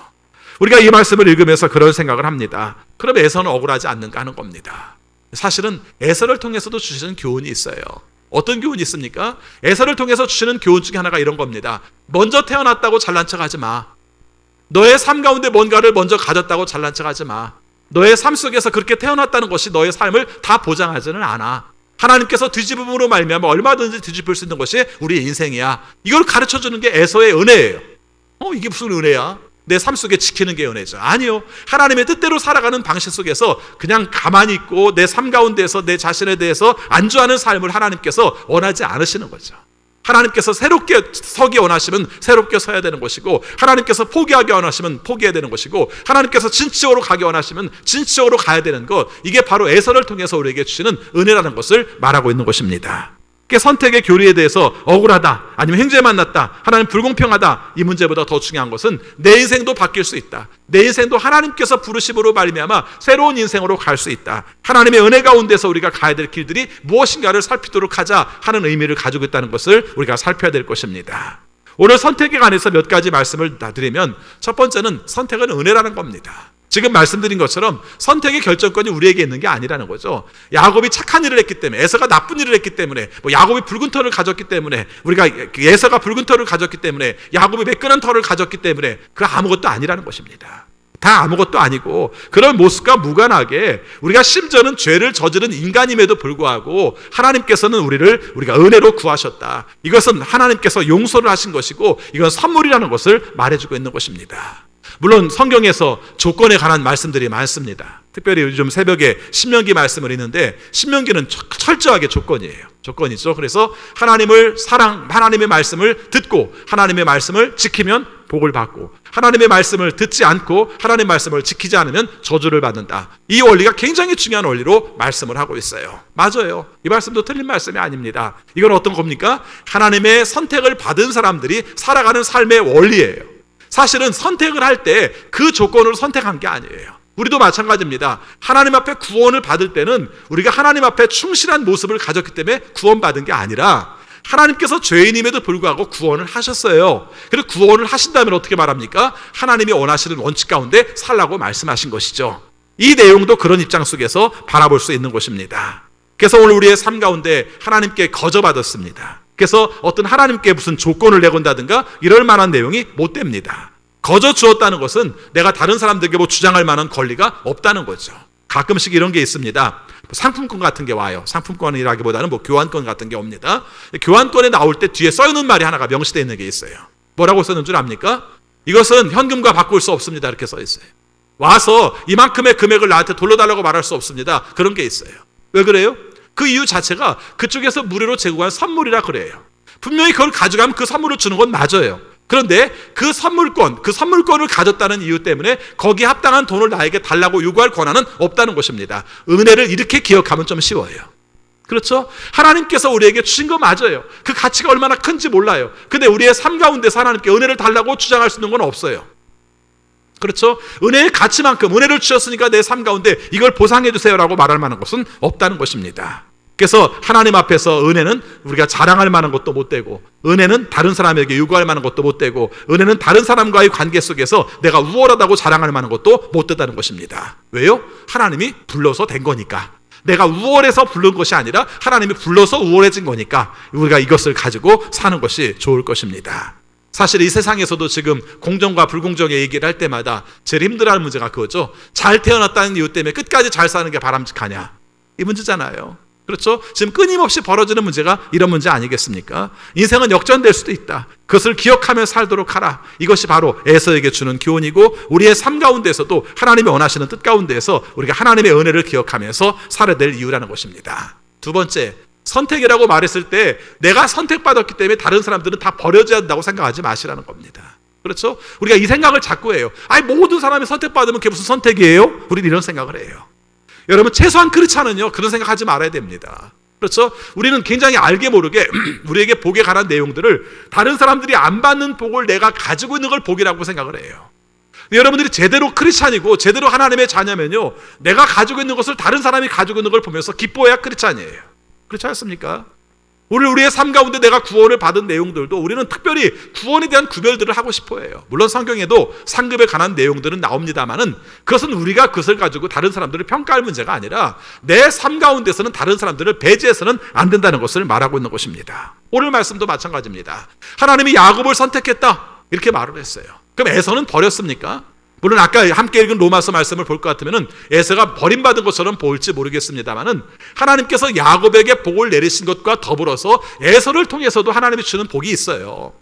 우리가 이 말씀을 읽으면서 그런 생각을 합니다. 그럼 에서는 억울하지 않는가 하는 겁니다. 사실은 에서를 통해서도 주시는 교훈이 있어요. 어떤 교훈이 있습니까? 에서를 통해서 주시는 교훈 중에 하나가 이런 겁니다. 먼저 태어났다고 잘난 척하지 마. 너의 삶 가운데 뭔가를 먼저 가졌다고 잘난 척하지 마. 너의 삶 속에서 그렇게 태어났다는 것이 너의 삶을 다 보장하지는 않아. 하나님께서 뒤집음으로 말미암아 얼마든지 뒤집을 수 있는 것이 우리의 인생이야. 이걸 가르쳐주는 게 에서의 은혜예요. 이게 무슨 은혜야? 내 삶 속에 지키는 게 은혜죠. 아니요. 하나님의 뜻대로 살아가는 방식 속에서 그냥 가만히 있고 내 삶 가운데서 내 자신에 대해서 안주하는 삶을 하나님께서 원하지 않으시는 거죠. 하나님께서 새롭게 서기 원하시면 새롭게 서야 되는 것이고 하나님께서 포기하기 원하시면 포기해야 되는 것이고 하나님께서 진취적으로 가기 원하시면 진취적으로 가야 되는 것, 이게 바로 에서를 통해서 우리에게 주시는 은혜라는 것을 말하고 있는 것입니다. 선택의 교리에 대해서 억울하다 아니면 형제 만났다 하나님 불공평하다 이 문제보다 더 중요한 것은 내 인생도 바뀔 수 있다. 내 인생도 하나님께서 부르심으로 말미암아 새로운 인생으로 갈 수 있다. 하나님의 은혜 가운데서 우리가 가야 될 길들이 무엇인가를 살피도록 하자 하는 의미를 가지고 있다는 것을 우리가 살펴야 될 것입니다. 오늘 선택에 관해서 몇 가지 말씀을 드리면 첫 번째는 선택은 은혜라는 겁니다. 지금 말씀드린 것처럼 선택의 결정권이 우리에게 있는 게 아니라는 거죠. 야곱이 착한 일을 했기 때문에, 에서가 나쁜 일을 했기 때문에, 야곱이 붉은 털을 가졌기 때문에, 우리가 에서가 붉은 털을 가졌기 때문에, 야곱이 매끈한 털을 가졌기 때문에 그 아무것도 아니라는 것입니다. 다 아무것도 아니고 그런 모습과 무관하게 우리가 심지어는 죄를 저지른 인간임에도 불구하고 하나님께서는 우리가 은혜로 구하셨다. 이것은 하나님께서 용서를 하신 것이고 이건 선물이라는 것을 말해주고 있는 것입니다. 물론 성경에서 조건에 관한 말씀들이 많습니다. 특별히 요즘 새벽에 신명기 말씀을 읽는데 신명기는 철저하게 조건이죠. 그래서 하나님의 말씀을 듣고 하나님의 말씀을 지키면 복을 받고 하나님의 말씀을 듣지 않고 하나님의 말씀을 지키지 않으면 저주를 받는다. 이 원리가 굉장히 중요한 원리로 말씀을 하고 있어요. 맞아요. 이 말씀도 틀린 말씀이 아닙니다. 이건 어떤 겁니까? 하나님의 선택을 받은 사람들이 살아가는 삶의 원리예요. 사실은 선택을 할 때 그 조건으로 선택한 게 아니에요. 우리도 마찬가지입니다. 하나님 앞에 구원을 받을 때는 우리가 하나님 앞에 충실한 모습을 가졌기 때문에 구원받은 게 아니라 하나님께서 죄인임에도 불구하고 구원을 하셨어요. 그리고 구원을 하신다면 어떻게 말합니까? 하나님이 원하시는 원칙 가운데 살라고 말씀하신 것이죠. 이 내용도 그런 입장 속에서 바라볼 수 있는 것입니다. 그래서 오늘 우리의 삶 가운데 하나님께 거저받았습니다. 그래서 어떤 하나님께 무슨 조건을 내건다든가 이럴 만한 내용이 못 됩니다. 거저 주었다는 것은 내가 다른 사람들에게 주장할 만한 권리가 없다는 거죠. 가끔씩 이런 게 있습니다. 상품권 같은 게 와요. 상품권이라기보다는 교환권 같은 게 옵니다. 교환권에 나올 때 뒤에 써있는 말이 하나가 명시되어 있는 게 있어요. 뭐라고 써있는 줄 압니까? 이것은 현금과 바꿀 수 없습니다. 이렇게 써 있어요. 와서 이만큼의 금액을 나한테 돌려달라고 말할 수 없습니다. 그런 게 있어요. 왜 그래요? 그 이유 자체가 그쪽에서 무료로 제공한 선물이라 그래요. 분명히 그걸 가져가면 그 선물을 주는 건 맞아요. 그런데 그 선물권을 가졌다는 이유 때문에 거기에 합당한 돈을 나에게 달라고 요구할 권한은 없다는 것입니다. 은혜를 이렇게 기억하면 좀 쉬워요. 그렇죠? 하나님께서 우리에게 주신 거 맞아요. 그 가치가 얼마나 큰지 몰라요. 근데 우리의 삶 가운데서 하나님께 은혜를 달라고 주장할 수 있는 건 없어요. 그렇죠? 은혜의 가치만큼 은혜를 주셨으니까 내 삶 가운데 이걸 보상해 주세요라고 말할 만한 것은 없다는 것입니다. 그래서 하나님 앞에서 은혜는 우리가 자랑할 만한 것도 못 되고 은혜는 다른 사람에게 요구할 만한 것도 못 되고 은혜는 다른 사람과의 관계 속에서 내가 우월하다고 자랑할 만한 것도 못 된다는 것입니다. 왜요? 하나님이 불러서 된 거니까. 내가 우월해서 부른 것이 아니라 하나님이 불러서 우월해진 거니까 우리가 이것을 가지고 사는 것이 좋을 것입니다. 사실 이 세상에서도 지금 공정과 불공정의 얘기를 할 때마다 제일 힘들어하는 문제가 그거죠. 잘 태어났다는 이유 때문에 끝까지 잘 사는 게 바람직하냐, 이 문제잖아요. 그렇죠? 지금 끊임없이 벌어지는 문제가 이런 문제 아니겠습니까? 인생은 역전될 수도 있다. 그것을 기억하며 살도록 하라. 이것이 바로 에서에게 주는 교훈이고 우리의 삶 가운데서도 하나님이 원하시는 뜻 가운데에서 우리가 하나님의 은혜를 기억하면서 살아야 될 이유라는 것입니다. 두 번째, 선택이라고 말했을 때 내가 선택받았기 때문에 다른 사람들은 다 버려져야 한다고 생각하지 마시라는 겁니다. 그렇죠? 우리가 이 생각을 자꾸 해요. 아니 모든 사람이 선택받으면 그게 무슨 선택이에요? 우리는 이런 생각을 해요. 여러분 최소한 크리스찬은요 그런 생각하지 말아야 됩니다. 그렇죠? 우리는 굉장히 알게 모르게 우리에게 복에 관한 내용들을 다른 사람들이 안 받는 복을 내가 가지고 있는 걸 복이라고 생각을 해요. 여러분들이 제대로 크리스찬이고 제대로 하나님의 자녀면요 내가 가지고 있는 것을 다른 사람이 가지고 있는 걸 보면서 기뻐해야 크리스찬이에요. 그렇지 않습니까? 우리의 삶 가운데 내가 구원을 받은 내용들도 우리는 특별히 구원에 대한 구별들을 하고 싶어 해요. 물론 성경에도 상급에 관한 내용들은 나옵니다만은 그것은 우리가 그것을 가지고 다른 사람들을 평가할 문제가 아니라 내 삶 가운데서는 다른 사람들을 배제해서는 안 된다는 것을 말하고 있는 것입니다. 오늘 말씀도 마찬가지입니다. 하나님이 야곱을 선택했다 이렇게 말을 했어요. 그럼 에서는 버렸습니까? 물론 아까 함께 읽은 로마서 말씀을 볼 것 같으면 에서가 버림받은 것처럼 보일지 모르겠습니다만은 하나님께서 야곱에게 복을 내리신 것과 더불어서 에서를 통해서도 하나님이 주는 복이 있어요.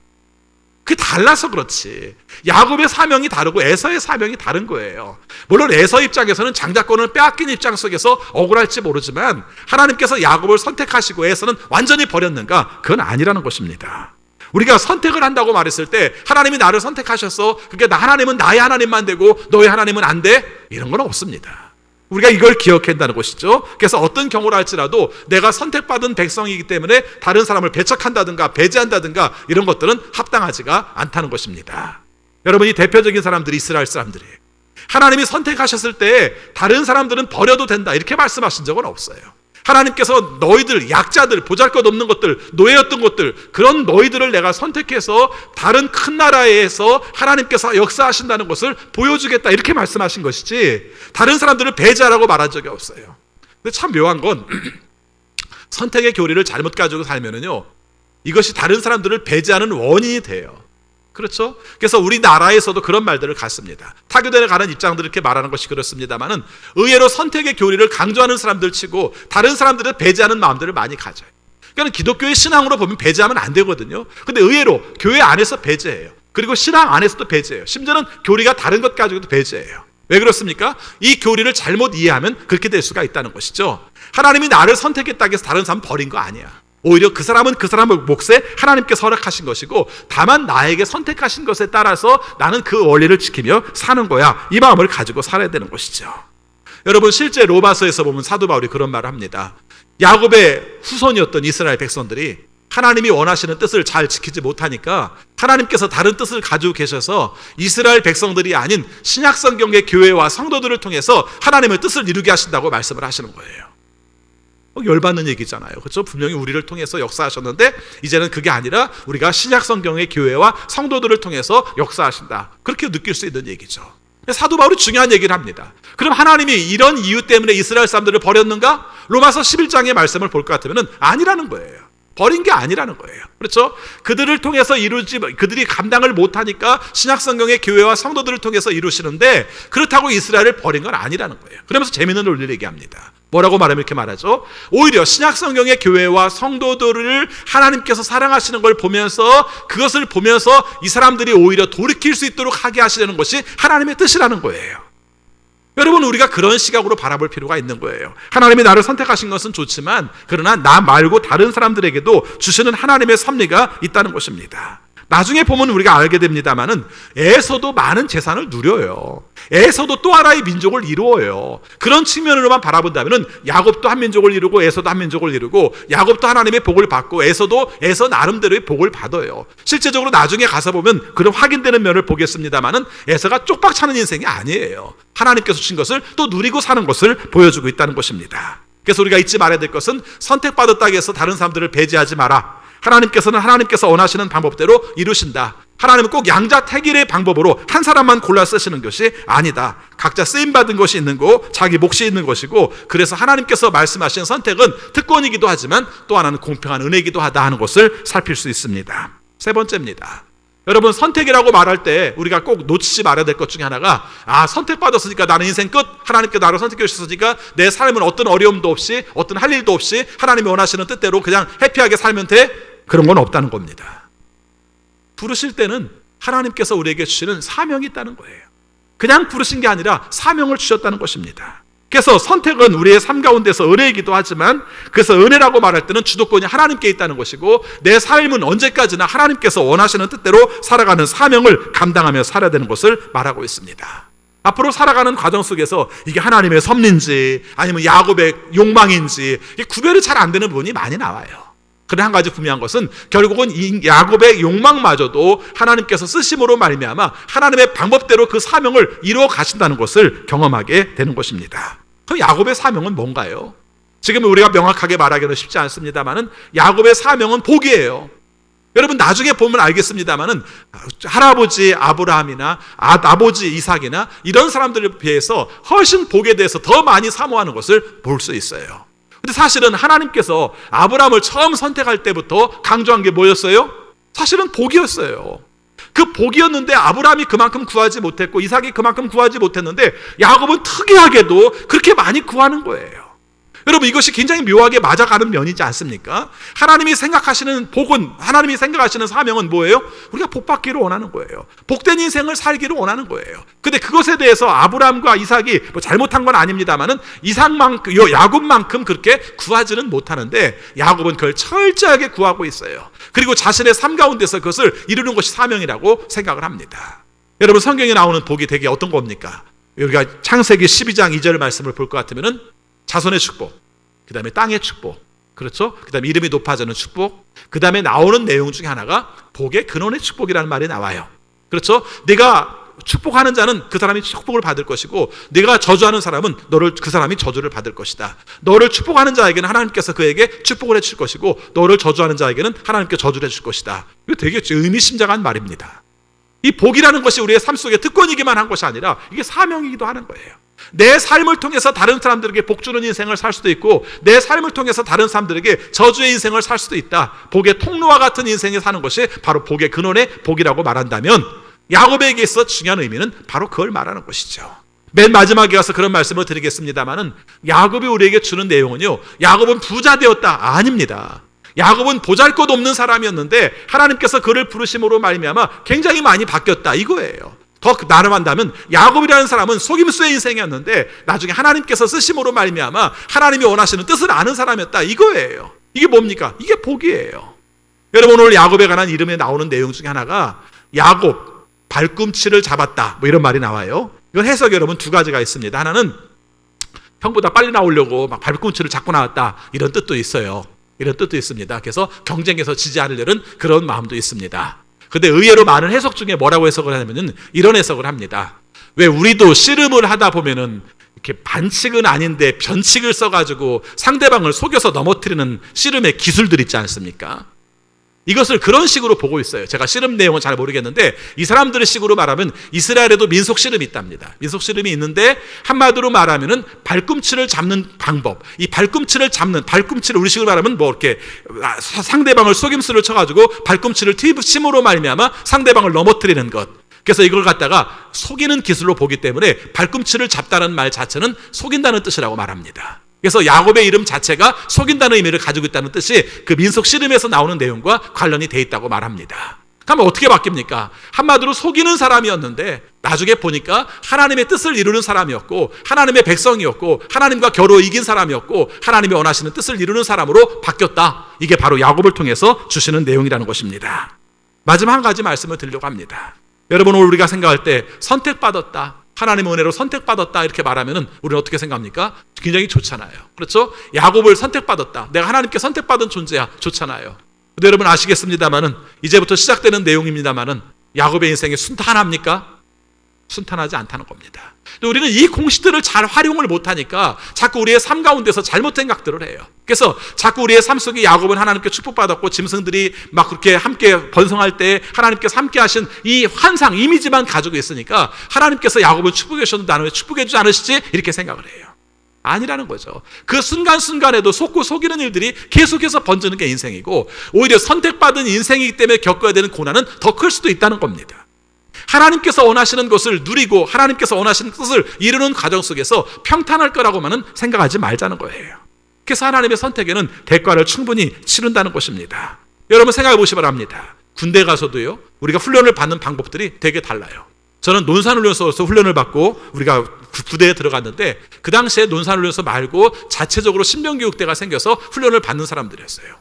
그게 달라서 그렇지. 야곱의 사명이 다르고 에서의 사명이 다른 거예요. 물론 에서 입장에서는 장자권을 빼앗긴 입장 속에서 억울할지 모르지만 하나님께서 야곱을 선택하시고 에서는 완전히 버렸는가? 그건 아니라는 것입니다. 우리가 선택을 한다고 말했을 때 하나님이 나를 선택하셨어. 그러니까 하나님은 나의 하나님만 되고 너의 하나님은 안 돼? 이런 건 없습니다. 우리가 이걸 기억해야 한다는 것이죠. 그래서 어떤 경우를 할지라도 내가 선택받은 백성이기 때문에 다른 사람을 배척한다든가 배제한다든가 이런 것들은 합당하지가 않다는 것입니다. 여러분이 대표적인 사람들이 이스라엘 사람들이에요. 하나님이 선택하셨을 때 다른 사람들은 버려도 된다 이렇게 말씀하신 적은 없어요. 하나님께서 너희들 약자들 보잘것없는 것들 노예였던 것들 그런 너희들을 내가 선택해서 다른 큰 나라에서 하나님께서 역사하신다는 것을 보여주겠다 이렇게 말씀하신 것이지 다른 사람들을 배제하라고 말한 적이 없어요. 근데 참 묘한 건 선택의 교리를 잘못 가지고 살면은요 이것이 다른 사람들을 배제하는 원인이 돼요. 그렇죠? 그래서 우리나라에서도 그런 말들을 갖습니다. 타교대에 가는 입장들을 이렇게 말하는 것이 그렇습니다만은 의외로 선택의 교리를 강조하는 사람들 치고 다른 사람들을 배제하는 마음들을 많이 가져요. 그러니까 기독교의 신앙으로 보면 배제하면 안 되거든요. 근데 의외로 교회 안에서 배제해요. 그리고 신앙 안에서도 배제해요. 심지어는 교리가 다른 것 가지고도 배제해요. 왜 그렇습니까? 이 교리를 잘못 이해하면 그렇게 될 수가 있다는 것이죠. 하나님이 나를 선택했다고 해서 다른 사람 버린 거 아니야. 오히려 그 사람은 그 사람의 몫에 하나님께서 허락하신 것이고 다만 나에게 선택하신 것에 따라서 나는 그 원리를 지키며 사는 거야. 이 마음을 가지고 살아야 되는 것이죠. 여러분 실제 로마서에서 보면 사도 바울이 그런 말을 합니다. 야곱의 후손이었던 이스라엘 백성들이 하나님이 원하시는 뜻을 잘 지키지 못하니까 하나님께서 다른 뜻을 가지고 계셔서 이스라엘 백성들이 아닌 신약성경의 교회와 성도들을 통해서 하나님의 뜻을 이루게 하신다고 말씀을 하시는 거예요. 열받는 얘기잖아요. 그렇죠? 분명히 우리를 통해서 역사하셨는데 이제는 그게 아니라 우리가 신약 성경의 교회와 성도들을 통해서 역사하신다. 그렇게 느낄 수 있는 얘기죠. 사도 바울이 중요한 얘기를 합니다. 그럼 하나님이 이런 이유 때문에 이스라엘 사람들을 버렸는가? 로마서 11장의 말씀을 볼 것 같으면 아니라는 거예요. 버린 게 아니라는 거예요. 그렇죠? 그들을 통해서 그들이 감당을 못하니까 신약 성경의 교회와 성도들을 통해서 이루시는데 그렇다고 이스라엘을 버린 건 아니라는 거예요. 그러면서 재미있는 논리를 얘기합니다. 뭐라고 말하면 이렇게 말하죠? 오히려 신약 성경의 교회와 성도들을 하나님께서 사랑하시는 걸 보면서 그것을 보면서 이 사람들이 오히려 돌이킬 수 있도록 하게 하시려는 것이 하나님의 뜻이라는 거예요. 여러분 우리가 그런 시각으로 바라볼 필요가 있는 거예요. 하나님이 나를 선택하신 것은 좋지만 그러나 나 말고 다른 사람들에게도 주시는 하나님의 섭리가 있다는 것입니다. 나중에 보면 우리가 알게 됩니다만은 에서도 많은 재산을 누려요. 에서도 또 하나의 민족을 이루어요. 그런 측면으로만 바라본다면은 야곱도 한 민족을 이루고 에서도 한 민족을 이루고 야곱도 하나님의 복을 받고 에서도 에서 나름대로의 복을 받아요. 실제적으로 나중에 가서 보면 그런 확인되는 면을 보겠습니다만은 에서가 쪽박 차는 인생이 아니에요. 하나님께서 주신 것을 또 누리고 사는 것을 보여주고 있다는 것입니다. 그래서 우리가 잊지 말아야 될 것은 선택받았다고 해서 다른 사람들을 배제하지 마라. 하나님께서는 하나님께서 원하시는 방법대로 이루신다. 하나님은 꼭 양자택일의 방법으로 한 사람만 골라 쓰시는 것이 아니다. 각자 쓰임받은 것이 있는 거, 자기 몫이 있는 것이고 그래서 하나님께서 말씀하신 선택은 특권이기도 하지만 또 하나는 공평한 은혜이기도 하다 하는 것을 살필 수 있습니다. 세 번째입니다. 여러분, 선택이라고 말할 때 우리가 꼭 놓치지 말아야 될 것 중에 하나가, 선택받았으니까 나는 인생 끝, 하나님께 나를 선택해 주셨으니까 내 삶은 어떤 어려움도 없이, 어떤 할 일도 없이 하나님이 원하시는 뜻대로 그냥 해피하게 살면 돼, 그런 건 없다는 겁니다. 부르실 때는 하나님께서 우리에게 주시는 사명이 있다는 거예요. 그냥 부르신 게 아니라 사명을 주셨다는 것입니다. 그래서 선택은 우리의 삶 가운데서 은혜이기도 하지만, 그래서 은혜라고 말할 때는 주도권이 하나님께 있다는 것이고, 내 삶은 언제까지나 하나님께서 원하시는 뜻대로 살아가는 사명을 감당하며 살아야 되는 것을 말하고 있습니다. 앞으로 살아가는 과정 속에서 이게 하나님의 섭리인지 아니면 야곱의 욕망인지 구별이 잘 안 되는 부분이 많이 나와요. 그런데 한 가지 분명한 것은 결국은 이 야곱의 욕망마저도 하나님께서 쓰심으로 말미암아 하나님의 방법대로 그 사명을 이루어 가신다는 것을 경험하게 되는 것입니다. 그 야곱의 사명은 뭔가요? 지금 우리가 명확하게 말하기는 쉽지 않습니다만은 야곱의 사명은 복이에요. 여러분, 나중에 보면 알겠습니다만은 할아버지 아브라함이나 아버지 이삭이나 이런 사람들에 비해서 훨씬 복에 대해서 더 많이 사모하는 것을 볼 수 있어요. 근데 사실은 하나님께서 아브라함을 처음 선택할 때부터 강조한 게 뭐였어요? 사실은 복이었어요. 그 복이었는데 아브라함이 그만큼 구하지 못했고 이삭이 그만큼 구하지 못했는데 야곱은 특이하게도 그렇게 많이 구하는 거예요. 여러분, 이것이 굉장히 묘하게 맞아가는 면이지 않습니까? 하나님이 생각하시는 복은, 하나님이 생각하시는 사명은 뭐예요? 우리가 복받기를 원하는 거예요. 복된 인생을 살기를 원하는 거예요. 근데 그것에 대해서 아브라함과 이삭이 잘못한 건 아닙니다만은 야곱만큼 그렇게 구하지는 못하는데 야곱은 그걸 철저하게 구하고 있어요. 그리고 자신의 삶 가운데서 그것을 이루는 것이 사명이라고 생각을 합니다. 여러분, 성경에 나오는 복이 되게 어떤 겁니까? 우리가 창세기 12장 2절 말씀을 볼 것 같으면은 자손의 축복, 그 다음에 땅의 축복, 그렇죠? 그 다음에 이름이 높아지는 축복, 그 다음에 나오는 내용 중에 하나가 복의 근원의 축복이라는 말이 나와요. 그렇죠? 내가 축복하는 자는 그 사람이 축복을 받을 것이고, 내가 저주하는 사람은 그 사람이 저주를 받을 것이다. 너를 축복하는 자에게는 하나님께서 그에게 축복을 해줄 것이고, 너를 저주하는 자에게는 하나님께 저주를 해줄 것이다. 이거 되게 의미심장한 말입니다. 이 복이라는 것이 우리의 삶 속에 특권이기만 한 것이 아니라 이게 사명이기도 하는 거예요. 내 삶을 통해서 다른 사람들에게 복 주는 인생을 살 수도 있고, 내 삶을 통해서 다른 사람들에게 저주의 인생을 살 수도 있다. 복의 통로와 같은 인생을 사는 것이 바로 복의 근원의 복이라고 말한다면, 야곱에게 있어 중요한 의미는 바로 그걸 말하는 것이죠. 맨 마지막에 가서 그런 말씀을 드리겠습니다만은, 야곱이 우리에게 주는 내용은요, 야곱은 부자 되었다, 아닙니다. 야곱은 보잘것없는 사람이었는데 하나님께서 그를 부르심으로 말미암아 굉장히 많이 바뀌었다, 이거예요. 더 나름한다면 야곱이라는 사람은 속임수의 인생이었는데 나중에 하나님께서 쓰심으로 말미암아 하나님이 원하시는 뜻을 아는 사람이었다, 이거예요. 이게 뭡니까? 이게 복이에요. 여러분, 오늘 야곱에 관한 이름에 나오는 내용 중에 하나가 야곱 발꿈치를 잡았다, 이런 말이 나와요. 이건 해석이 여러분 두 가지가 있습니다. 하나는 형보다 빨리 나오려고 막 발꿈치를 잡고 나왔다, 이런 뜻도 있어요. 이런 뜻도 있습니다. 그래서 경쟁에서 지지 않으려는 그런 마음도 있습니다. 근데 의외로 많은 해석 중에 뭐라고 해석을 하냐면은 이런 해석을 합니다. 왜 우리도 씨름을 하다 보면은 이렇게 반칙은 아닌데 변칙을 써가지고 상대방을 속여서 넘어뜨리는 씨름의 기술들 있지 않습니까? 이것을 그런 식으로 보고 있어요. 제가 씨름 내용은 잘 모르겠는데 이 사람들의 식으로 말하면 이스라엘에도 민속 씨름이 있답니다. 민속 씨름이 있는데 한마디로 말하면은 발꿈치를 잡는 방법, 이 발꿈치를 우리 식으로 말하면 뭐 이렇게 상대방을 속임수를 쳐가지고 발꿈치를 팀으로 말미암아 상대방을 넘어뜨리는 것. 그래서 이걸 갖다가 속이는 기술로 보기 때문에 발꿈치를 잡다는 말 자체는 속인다는 뜻이라고 말합니다. 그래서 야곱의 이름 자체가 속인다는 의미를 가지고 있다는 뜻이 그 민속 씨름에서 나오는 내용과 관련이 돼 있다고 말합니다. 그러면 어떻게 바뀝니까? 한마디로 속이는 사람이었는데 나중에 보니까 하나님의 뜻을 이루는 사람이었고, 하나님의 백성이었고, 하나님과 겨루 이긴 사람이었고, 하나님이 원하시는 뜻을 이루는 사람으로 바뀌었다. 이게 바로 야곱을 통해서 주시는 내용이라는 것입니다. 마지막 한 가지 말씀을 드리려고 합니다. 여러분, 오늘 우리가 생각할 때 선택받았다, 하나님의 은혜로 선택받았다, 이렇게 말하면은 우리는 어떻게 생각합니까? 굉장히 좋잖아요. 그렇죠? 야곱을 선택받았다, 내가 하나님께 선택받은 존재야, 좋잖아요. 근데 여러분 아시겠습니다만은, 이제부터 시작되는 내용입니다만은 야곱의 인생이 순탄합니까? 순탄하지 않다는 겁니다. 우리는 이 공식들을 잘 활용을 못하니까 자꾸 우리의 삶 가운데서 잘못 생각들을 해요. 그래서 자꾸 우리의 삶 속에 야곱은 하나님께 축복받았고 짐승들이 막 그렇게 함께 번성할 때 하나님께서 함께 하신 이 환상, 이미지만 가지고 있으니까 하나님께서 야곱을 축복해 주셨는데 나는 왜 축복해 주지 않으시지? 이렇게 생각을 해요. 아니라는 거죠. 그 순간순간에도 속고 속이는 일들이 계속해서 번지는 게 인생이고, 오히려 선택받은 인생이기 때문에 겪어야 되는 고난은 더 클 수도 있다는 겁니다. 하나님께서 원하시는 것을 누리고 하나님께서 원하시는 뜻을 이루는 과정 속에서 평탄할 거라고만은 생각하지 말자는 거예요. 그래서 하나님의 선택에는 대가를 충분히 치른다는 것입니다. 여러분 생각해 보시기 바랍니다. 군대 가서도요, 우리가 훈련을 받는 방법들이 되게 달라요. 저는 논산훈련소에서 훈련을 받고 우리가 부대에 들어갔는데, 그 당시에 논산훈련소 말고 자체적으로 신병교육대가 생겨서 훈련을 받는 사람들이었어요.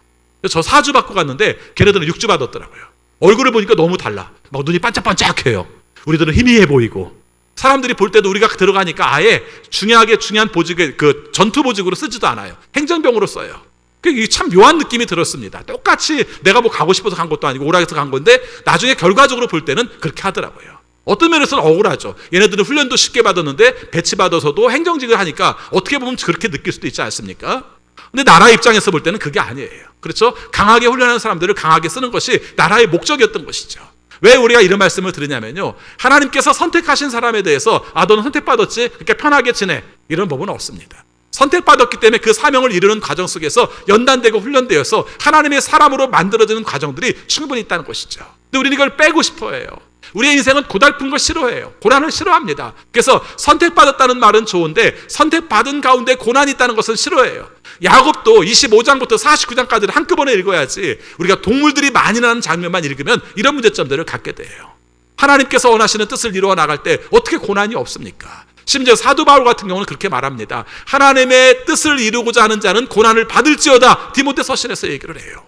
저 4주 받고 갔는데 걔네들은 6주 받았더라고요. 얼굴을 보니까 너무 달라. 막 눈이 반짝반짝해요. 우리들은 희미해 보이고, 사람들이 볼 때도 우리가 들어가니까 아예 중요한 보직을 그 전투 보직으로 쓰지도 않아요. 행정병으로 써요. 그게 참 묘한 느낌이 들었습니다. 똑같이 내가 뭐 가고 싶어서 간 것도 아니고 오락해서 간 건데 나중에 결과적으로 볼 때는 그렇게 하더라고요. 어떤 면에서는 억울하죠. 얘네들은 훈련도 쉽게 받았는데 배치받아서도 행정직을 하니까 어떻게 보면 그렇게 느낄 수도 있지 않습니까? 근데 나라 입장에서 볼 때는 그게 아니에요. 그렇죠? 강하게 훈련하는 사람들을 강하게 쓰는 것이 나라의 목적이었던 것이죠. 왜 우리가 이런 말씀을 드리냐면요, 하나님께서 선택하신 사람에 대해서 너는 선택받았지? 그러니까 편하게 지내, 이런 법은 없습니다. 선택받았기 때문에 그 사명을 이루는 과정 속에서 연단되고 훈련되어서 하나님의 사람으로 만들어지는 과정들이 충분히 있다는 것이죠. 근데 우리는 이걸 빼고 싶어 해요. 우리의 인생은 고달픈 걸 싫어해요. 고난을 싫어합니다. 그래서 선택받았다는 말은 좋은데 선택받은 가운데 고난이 있다는 것은 싫어해요. 야곱도 25장부터 49장까지를 한꺼번에 읽어야지 우리가 동물들이 많이 나는 장면만 읽으면 이런 문제점들을 갖게 돼요. 하나님께서 원하시는 뜻을 이루어 나갈 때 어떻게 고난이 없습니까? 심지어 사도 바울 같은 경우는 그렇게 말합니다. 하나님의 뜻을 이루고자 하는 자는 고난을 받을지어다, 디모데 서신에서 얘기를 해요.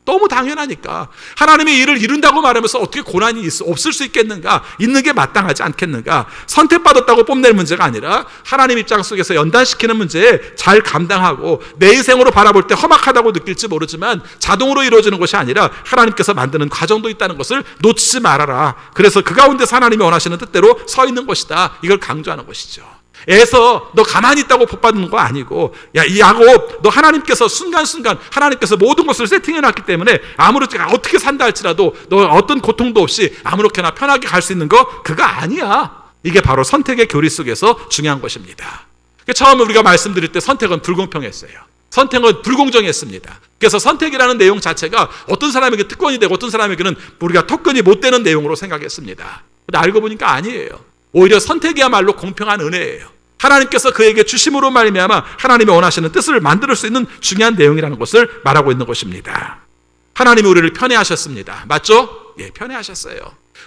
너무 당연하니까. 하나님의 일을 이룬다고 말하면서 어떻게 고난이 없을 수 있겠는가? 있는 게 마땅하지 않겠는가? 선택받았다고 뽐낼 문제가 아니라 하나님 입장 속에서 연단시키는 문제에 잘 감당하고, 내 인생으로 바라볼 때 험악하다고 느낄지 모르지만 자동으로 이루어지는 것이 아니라 하나님께서 만드는 과정도 있다는 것을 놓치지 말아라. 그래서 그 가운데서 하나님이 원하시는 뜻대로 서 있는 것이다, 이걸 강조하는 것이죠. 애서 너 가만히 있다고 복 받는 거 아니고, 야, 이 야곱, 너 하나님께서 순간순간 하나님께서 모든 것을 세팅해 놨기 때문에 아무렇게나 어떻게 산다 할지라도 너 어떤 고통도 없이 아무렇게나 편하게 갈 수 있는 거 그거 아니야. 이게 바로 선택의 교리 속에서 중요한 것입니다. 처음에 우리가 말씀드릴 때 선택은 불공평했어요. 선택은 불공정했습니다. 그래서 선택이라는 내용 자체가 어떤 사람에게 특권이 되고 어떤 사람에게는 우리가 특권이 못 되는 내용으로 생각했습니다. 근데 알고 보니까 아니에요. 오히려 선택이야말로 공평한 은혜예요. 하나님께서 그에게 주심으로 말미암아 하나님이 원하시는 뜻을 만들 수 있는 중요한 내용이라는 것을 말하고 있는 것입니다. 하나님이 우리를 편애하셨습니다. 맞죠? 예, 편애하셨어요.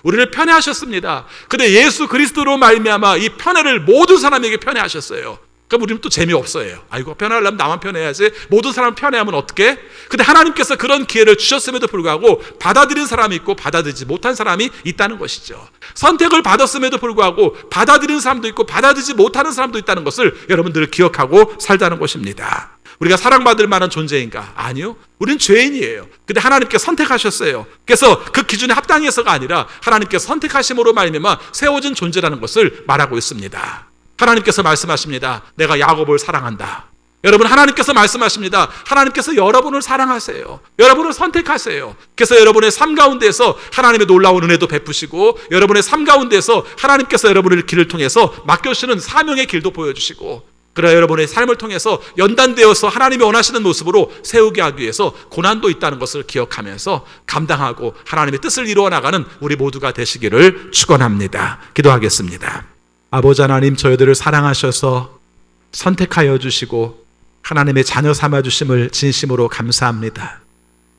우리를 편애하셨습니다. 근데 예수 그리스도로 말미암아 이 편애를 모든 사람에게 편애하셨어요. 그럼 우리는 또 재미없어요. 아이고, 편애하려면 나만 편애해야지. 모든 사람을 편애하면 어떡해? 근데 하나님께서 그런 기회를 주셨음에도 불구하고 받아들인 사람이 있고 받아들이지 못한 사람이 있다는 것이죠. 선택을 받았음에도 불구하고 받아들인 사람도 있고 받아들이지 못하는 사람도 있다는 것을 여러분들 기억하고 살자는 것입니다. 우리가 사랑받을 만한 존재인가? 아니요. 우리는 죄인이에요. 근데 하나님께서 선택하셨어요. 그래서 그 기준에 합당해서가 아니라 하나님께서 선택하심으로 말미암아 세워진 존재라는 것을 말하고 있습니다. 하나님께서 말씀하십니다. 내가 야곱을 사랑한다. 여러분, 하나님께서 말씀하십니다. 하나님께서 여러분을 사랑하세요. 여러분을 선택하세요. 그래서 여러분의 삶 가운데서 하나님의 놀라운 은혜도 베푸시고, 여러분의 삶 가운데서 하나님께서 여러분의 길을 통해서 맡겨주시는 사명의 길도 보여주시고, 그러나 여러분의 삶을 통해서 연단되어서 하나님이 원하시는 모습으로 세우게 하기 위해서 고난도 있다는 것을 기억하면서 감당하고 하나님의 뜻을 이루어 나가는 우리 모두가 되시기를 축원합니다. 기도하겠습니다. 아버지 하나님, 저희들을 사랑하셔서 선택하여 주시고 하나님의 자녀 삼아 주심을 진심으로 감사합니다.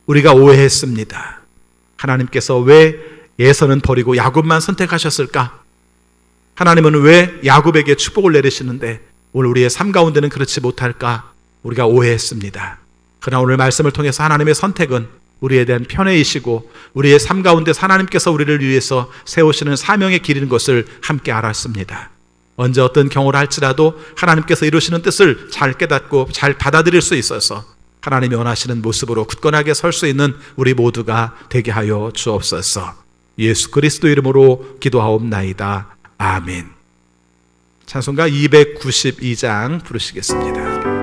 우리가 오해했습니다. 하나님께서 왜 에서는 버리고 야곱만 선택하셨을까? 하나님은 왜 야곱에게 축복을 내리시는데 오늘 우리의 삶 가운데는 그렇지 못할까? 우리가 오해했습니다. 그러나 오늘 말씀을 통해서 하나님의 선택은 우리에 대한 편애이시고 우리의 삶 가운데 하나님께서 우리를 위해서 세우시는 사명의 길인 것을 함께 알았습니다. 언제 어떤 경우를 할지라도 하나님께서 이루시는 뜻을 잘 깨닫고 잘 받아들일 수 있어서 하나님이 원하시는 모습으로 굳건하게 설 수 있는 우리 모두가 되게 하여 주옵소서. 예수 그리스도 이름으로 기도하옵나이다. 아멘. 찬송가 292장 부르시겠습니다.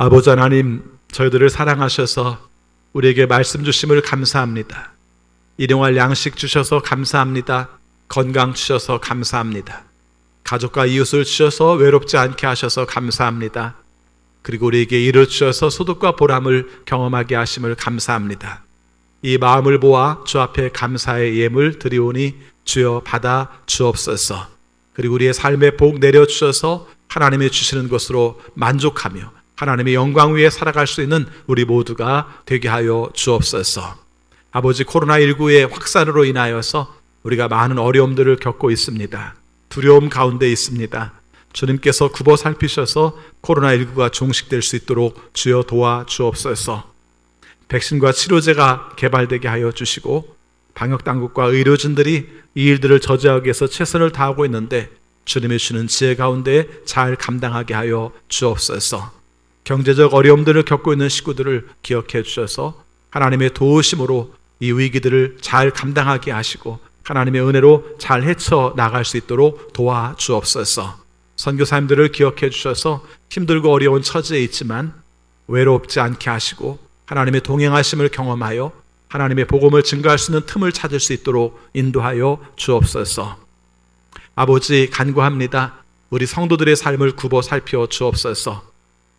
아버지 하나님, 저희들을 사랑하셔서 우리에게 말씀 주심을 감사합니다. 일용할 양식 주셔서 감사합니다. 건강 주셔서 감사합니다. 가족과 이웃을 주셔서 외롭지 않게 하셔서 감사합니다. 그리고 우리에게 일을 주셔서 소득과 보람을 경험하게 하심을 감사합니다. 이 마음을 모아 주 앞에 감사의 예물 드리오니 주여 받아 주옵소서. 그리고 우리의 삶에 복 내려주셔서 하나님이 주시는 것으로 만족하며 하나님의 영광 위에 살아갈 수 있는 우리 모두가 되게 하여 주옵소서. 아버지, 코로나19의 확산으로 인하여서 우리가 많은 어려움들을 겪고 있습니다. 두려움 가운데 있습니다. 주님께서 굽어 살피셔서 코로나19가 종식될 수 있도록 주여 도와 주옵소서. 백신과 치료제가 개발되게 하여 주시고 방역당국과 의료진들이 이 일들을 저지하기 위해서 최선을 다하고 있는데 주님이 주는 지혜 가운데 잘 감당하게 하여 주옵소서. 경제적 어려움들을 겪고 있는 식구들을 기억해 주셔서 하나님의 도우심으로 이 위기들을 잘 감당하게 하시고 하나님의 은혜로 잘 헤쳐나갈 수 있도록 도와 주옵소서. 선교사님들을 기억해 주셔서 힘들고 어려운 처지에 있지만 외롭지 않게 하시고 하나님의 동행하심을 경험하여 하나님의 복음을 증거할 수 있는 틈을 찾을 수 있도록 인도하여 주옵소서. 아버지, 간구합니다. 우리 성도들의 삶을 굽어 살펴 주옵소서.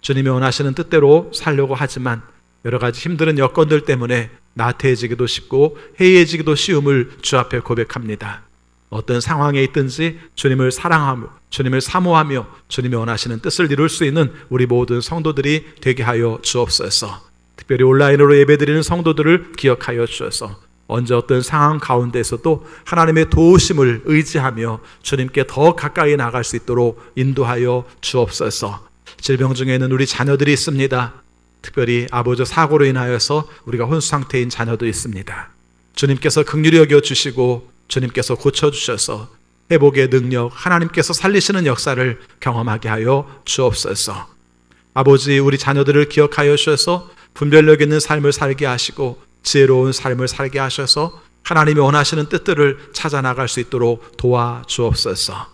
주님이 원하시는 뜻대로 살려고 하지만 여러 가지 힘든 여건들 때문에 나태해지기도 쉽고 해이해지기도 쉬움을 주 앞에 고백합니다. 어떤 상황에 있든지 주님을 사랑하며 주님을 사모하며 주님이 원하시는 뜻을 이룰 수 있는 우리 모든 성도들이 되게 하여 주옵소서. 특별히 온라인으로 예배드리는 성도들을 기억하여 주셔서 언제 어떤 상황 가운데서도 하나님의 도우심을 의지하며 주님께 더 가까이 나갈 수 있도록 인도하여 주옵소서. 질병 중에 있는 우리 자녀들이 있습니다. 특별히 아버지 사고로 인하여서 우리가 혼수 상태인 자녀도 있습니다. 주님께서 긍휼히 여겨 주시고 주님께서 고쳐주셔서 회복의 능력, 하나님께서 살리시는 역사를 경험하게 하여 주옵소서. 아버지, 우리 자녀들을 기억하여 주셔서 분별력 있는 삶을 살게 하시고 지혜로운 삶을 살게 하셔서 하나님이 원하시는 뜻들을 찾아 나갈 수 있도록 도와 주옵소서.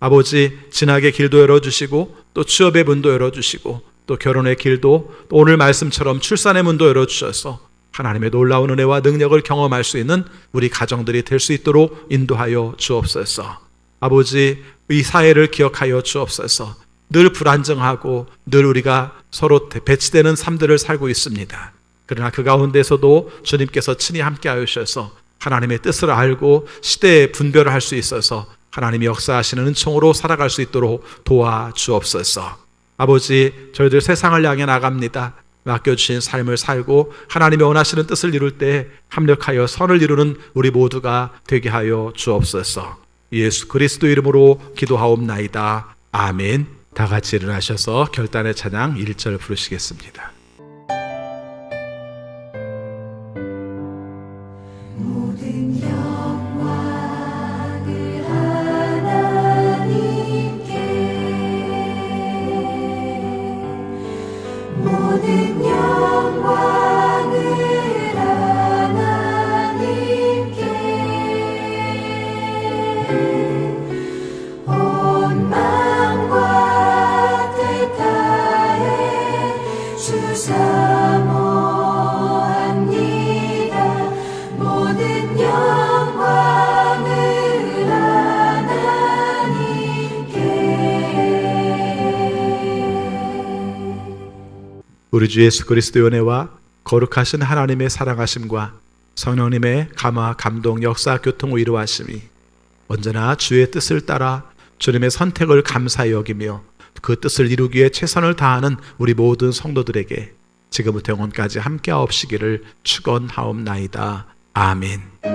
아버지, 진학의 길도 열어주시고 또 취업의 문도 열어주시고 또 결혼의 길도 또 오늘 말씀처럼 출산의 문도 열어주셔서 하나님의 놀라운 은혜와 능력을 경험할 수 있는 우리 가정들이 될 수 있도록 인도하여 주옵소서. 아버지, 이 사회를 기억하여 주옵소서. 늘 불안정하고 늘 우리가 서로 배치되는 삶들을 살고 있습니다. 그러나 그 가운데서도 주님께서 친히 함께하여 주셔서 하나님의 뜻을 알고 시대에 분별을 할 수 있어서 하나님이 역사하시는 은총으로 살아갈 수 있도록 도와 주옵소서. 아버지, 저희들 세상을 향해 나갑니다. 맡겨주신 삶을 살고 하나님이 원하시는 뜻을 이룰 때 합력하여 선을 이루는 우리 모두가 되게 하여 주옵소서. 예수 그리스도 이름으로 기도하옵나이다. 아멘. 다 같이 일어나셔서 결단의 찬양 1절 부르시겠습니다. 모든 영광을 하나님께, 모든 영광을 하나님께, 온 마음과 뜻 다해 주 사모합니다. 모든 영광을 하나님께. 우리 주 예수 그리스도의 은혜와 거룩하신 하나님의 사랑하심과 성령님의 감화, 감동, 역사, 교통, 위로하심이 언제나 주의 뜻을 따라 주님의 선택을 감사히 여기며 그 뜻을 이루기 위해 최선을 다하는 우리 모든 성도들에게 지금부터 영원까지 함께하옵시기를 축원하옵나이다. 아멘.